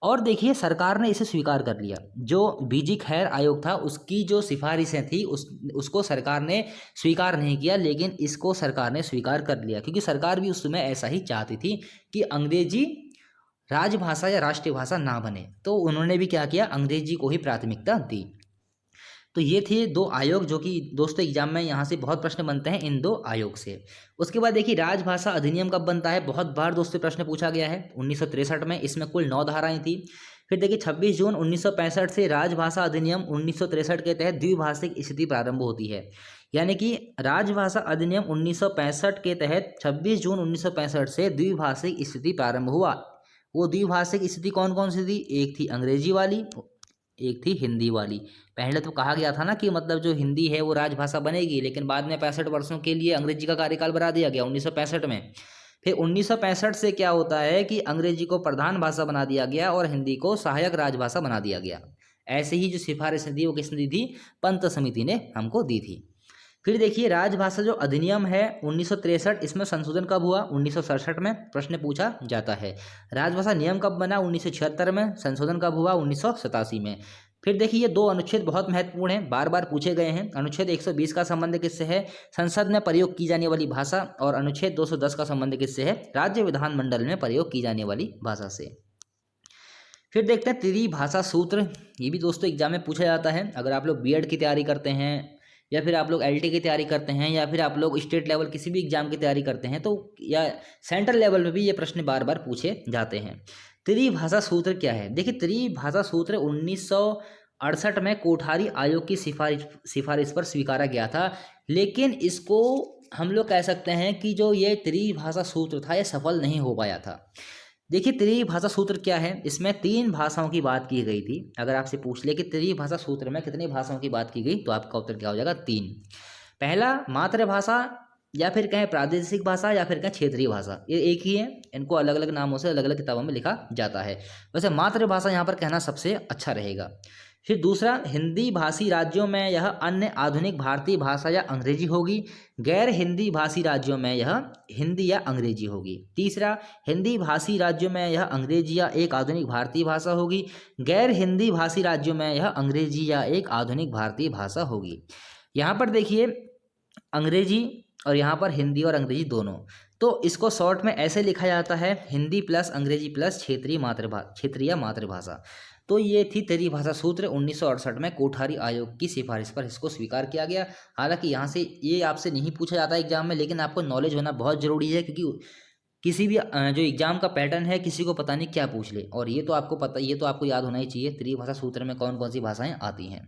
और देखिए सरकार ने इसे स्वीकार कर लिया, जो बीजी खैर आयोग था उसकी जो सिफारिशें थी उसको सरकार ने स्वीकार नहीं किया, लेकिन इसको सरकार ने स्वीकार कर लिया, क्योंकि सरकार भी उस समय ऐसा ही चाहती थी कि अंग्रेजी राजभाषा या राष्ट्रीय भाषा ना बने। तो उन्होंने भी क्या किया, अंग्रेजी को ही प्राथमिकता दी। तो ये थे दो आयोग जो कि दोस्तों एग्जाम में यहाँ से बहुत प्रश्न बनते हैं इन दो आयोग से। उसके बाद देखिए राजभाषा अधिनियम कब बनता है, बहुत बार दोस्तों प्रश्न पूछा गया है 1963 में, इसमें कुल 9 धाराएं थी। फिर देखिए 26 जून 1965 से राजभाषा अधिनियम 1963 के तहत द्विभाषिक स्थिति प्रारंभ होती है। यानी कि राजभाषा अधिनियम 1965 के तहत 26 जून 1965 से द्विभाषिक स्थिति प्रारंभ हुआ। वो द्विभाषिक स्थिति कौन कौन सी थी, एक थी अंग्रेजी वाली, एक थी हिंदी वाली। पहले तो कहा गया था ना कि मतलब जो हिंदी है वो राजभाषा बनेगी, लेकिन बाद में 65 वर्षों के लिए अंग्रेजी का कार्यकाल बढ़ा दिया गया 1965 में। फिर 1965 से क्या होता है कि अंग्रेजी को प्रधान भाषा बना दिया गया और हिंदी को सहायक राजभाषा बना दिया गया। ऐसे ही जो सिफारिश थी वो किसने दी थी, पंत समिति ने हमको दी थी। फिर देखिए राजभाषा जो अधिनियम है 1963, इसमें संशोधन कब हुआ, 1967 में प्रश्न पूछा जाता है। राजभाषा नियम कब बना, 1976 में। संशोधन कब हुआ, 1987 में। फिर देखिए ये दो अनुच्छेद बहुत महत्वपूर्ण हैं, बार बार पूछे गए हैं। अनुच्छेद 120 का संबंध किससे है, संसद में प्रयोग की जाने वाली भाषा, और अनुच्छेद 210 का संबंध किससे है, राज्य विधानमंडल में प्रयोग की जाने वाली भाषा से। फिर देखते हैं त्रिभाषा सूत्र, ये भी दोस्तों एग्जाम में पूछा जाता है। अगर आप लोग बीएड की तैयारी करते हैं या फिर आप लोग एलटी की तैयारी करते हैं या फिर आप लोग स्टेट लेवल किसी भी एग्जाम की तैयारी करते हैं तो या सेंट्रल लेवल में भी ये प्रश्न बार बार पूछे जाते हैं। त्रिभाषा सूत्र क्या है, देखिए त्रिभाषा सूत्र 1968 में कोठारी आयोग की सिफारिश पर स्वीकारा गया था, लेकिन इसको हम लोग कह सकते हैं कि जो ये त्रिभाषा सूत्र था ये सफल नहीं हो पाया था। देखिए त्रिभाषा सूत्र क्या है, इसमें 3 भाषाओं की बात की गई थी। अगर आपसे पूछ ले कि त्रिभाषा सूत्र में कितनी भाषाओं की बात की गई तो आपका उत्तर क्या हो जाएगा, 3। पहला मातृभाषा या फिर कहें प्रादेशिक भाषा या फिर कहें क्षेत्रीय भाषा, ये एक ही है, इनको अलग अलग नामों से अलग अलग किताबों में लिखा जाता है। वैसे मातृभाषा यहाँ पर कहना सबसे अच्छा रहेगा। फिर दूसरा, हिंदी भाषी राज्यों में यह अन्य आधुनिक भारतीय भाषा या अंग्रेजी होगी, गैर हिंदी भाषी राज्यों में यह हिंदी या अंग्रेजी होगी। तीसरा, हिंदी भाषी राज्यों में यह अंग्रेजी या एक आधुनिक भारतीय भाषा होगी, गैर हिंदी भाषी राज्यों में यह अंग्रेजी या एक आधुनिक भारतीय भाषा होगी। यहाँ पर देखिए अंग्रेजी और यहाँ पर हिंदी और अंग्रेजी दोनों, तो इसको शॉर्ट में ऐसे लिखा जाता है हिंदी प्लस अंग्रेजी प्लस क्षेत्रीय मातृभाषा। तो ये थी त्रिभाषा सूत्र 1968 में कोठारी आयोग की सिफारिश पर इसको स्वीकार किया गया। हालांकि यहाँ से ये आपसे नहीं पूछा जाता है एग्जाम में, लेकिन आपको नॉलेज होना बहुत ज़रूरी है, क्योंकि किसी भी जो एग्जाम का पैटर्न है किसी को पता नहीं क्या पूछ ले, और ये तो आपको पता, ये तो आपको याद होना ही चाहिए त्रिभाषा सूत्र में कौन कौन सी भाषाएं आती हैं।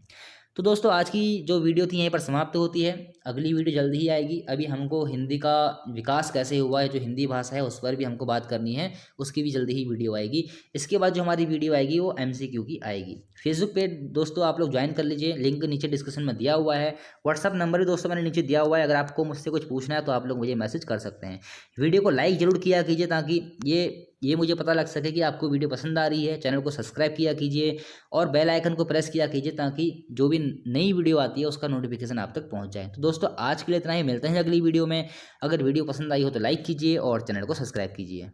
तो दोस्तों आज की जो वीडियो थी यहीं पर समाप्त होती है। अगली वीडियो जल्दी ही आएगी। अभी हमको हिंदी का विकास कैसे हुआ है, जो हिंदी भाषा है उस पर भी हमको बात करनी है, उसकी भी जल्दी ही वीडियो आएगी। इसके बाद जो हमारी वीडियो आएगी वो MCQ की आएगी। फेसबुक पे दोस्तों आप लोग ज्वाइन कर लीजिए, लिंक नीचे डिस्क्रिप्शन में दिया हुआ है। व्हाट्सअप नंबर भी दोस्तों मैंने नीचे दिया हुआ है, अगर आपको मुझसे कुछ पूछना है तो आप लोग मुझे मैसेज कर सकते हैं। वीडियो को लाइक ज़रूर किया कीजिए ताकि ये मुझे पता लग सके कि आपको वीडियो पसंद आ रही है। चैनल को सब्सक्राइब किया कीजिए और बेल आइकन को प्रेस किया कीजिए ताकि जो भी नई वीडियो आती है उसका नोटिफिकेशन आप तक पहुंच जाए। तो दोस्तों आज के लिए इतना ही, मिलते हैं अगली वीडियो में। अगर वीडियो पसंद आई हो तो लाइक कीजिए और चैनल को सब्सक्राइब कीजिए।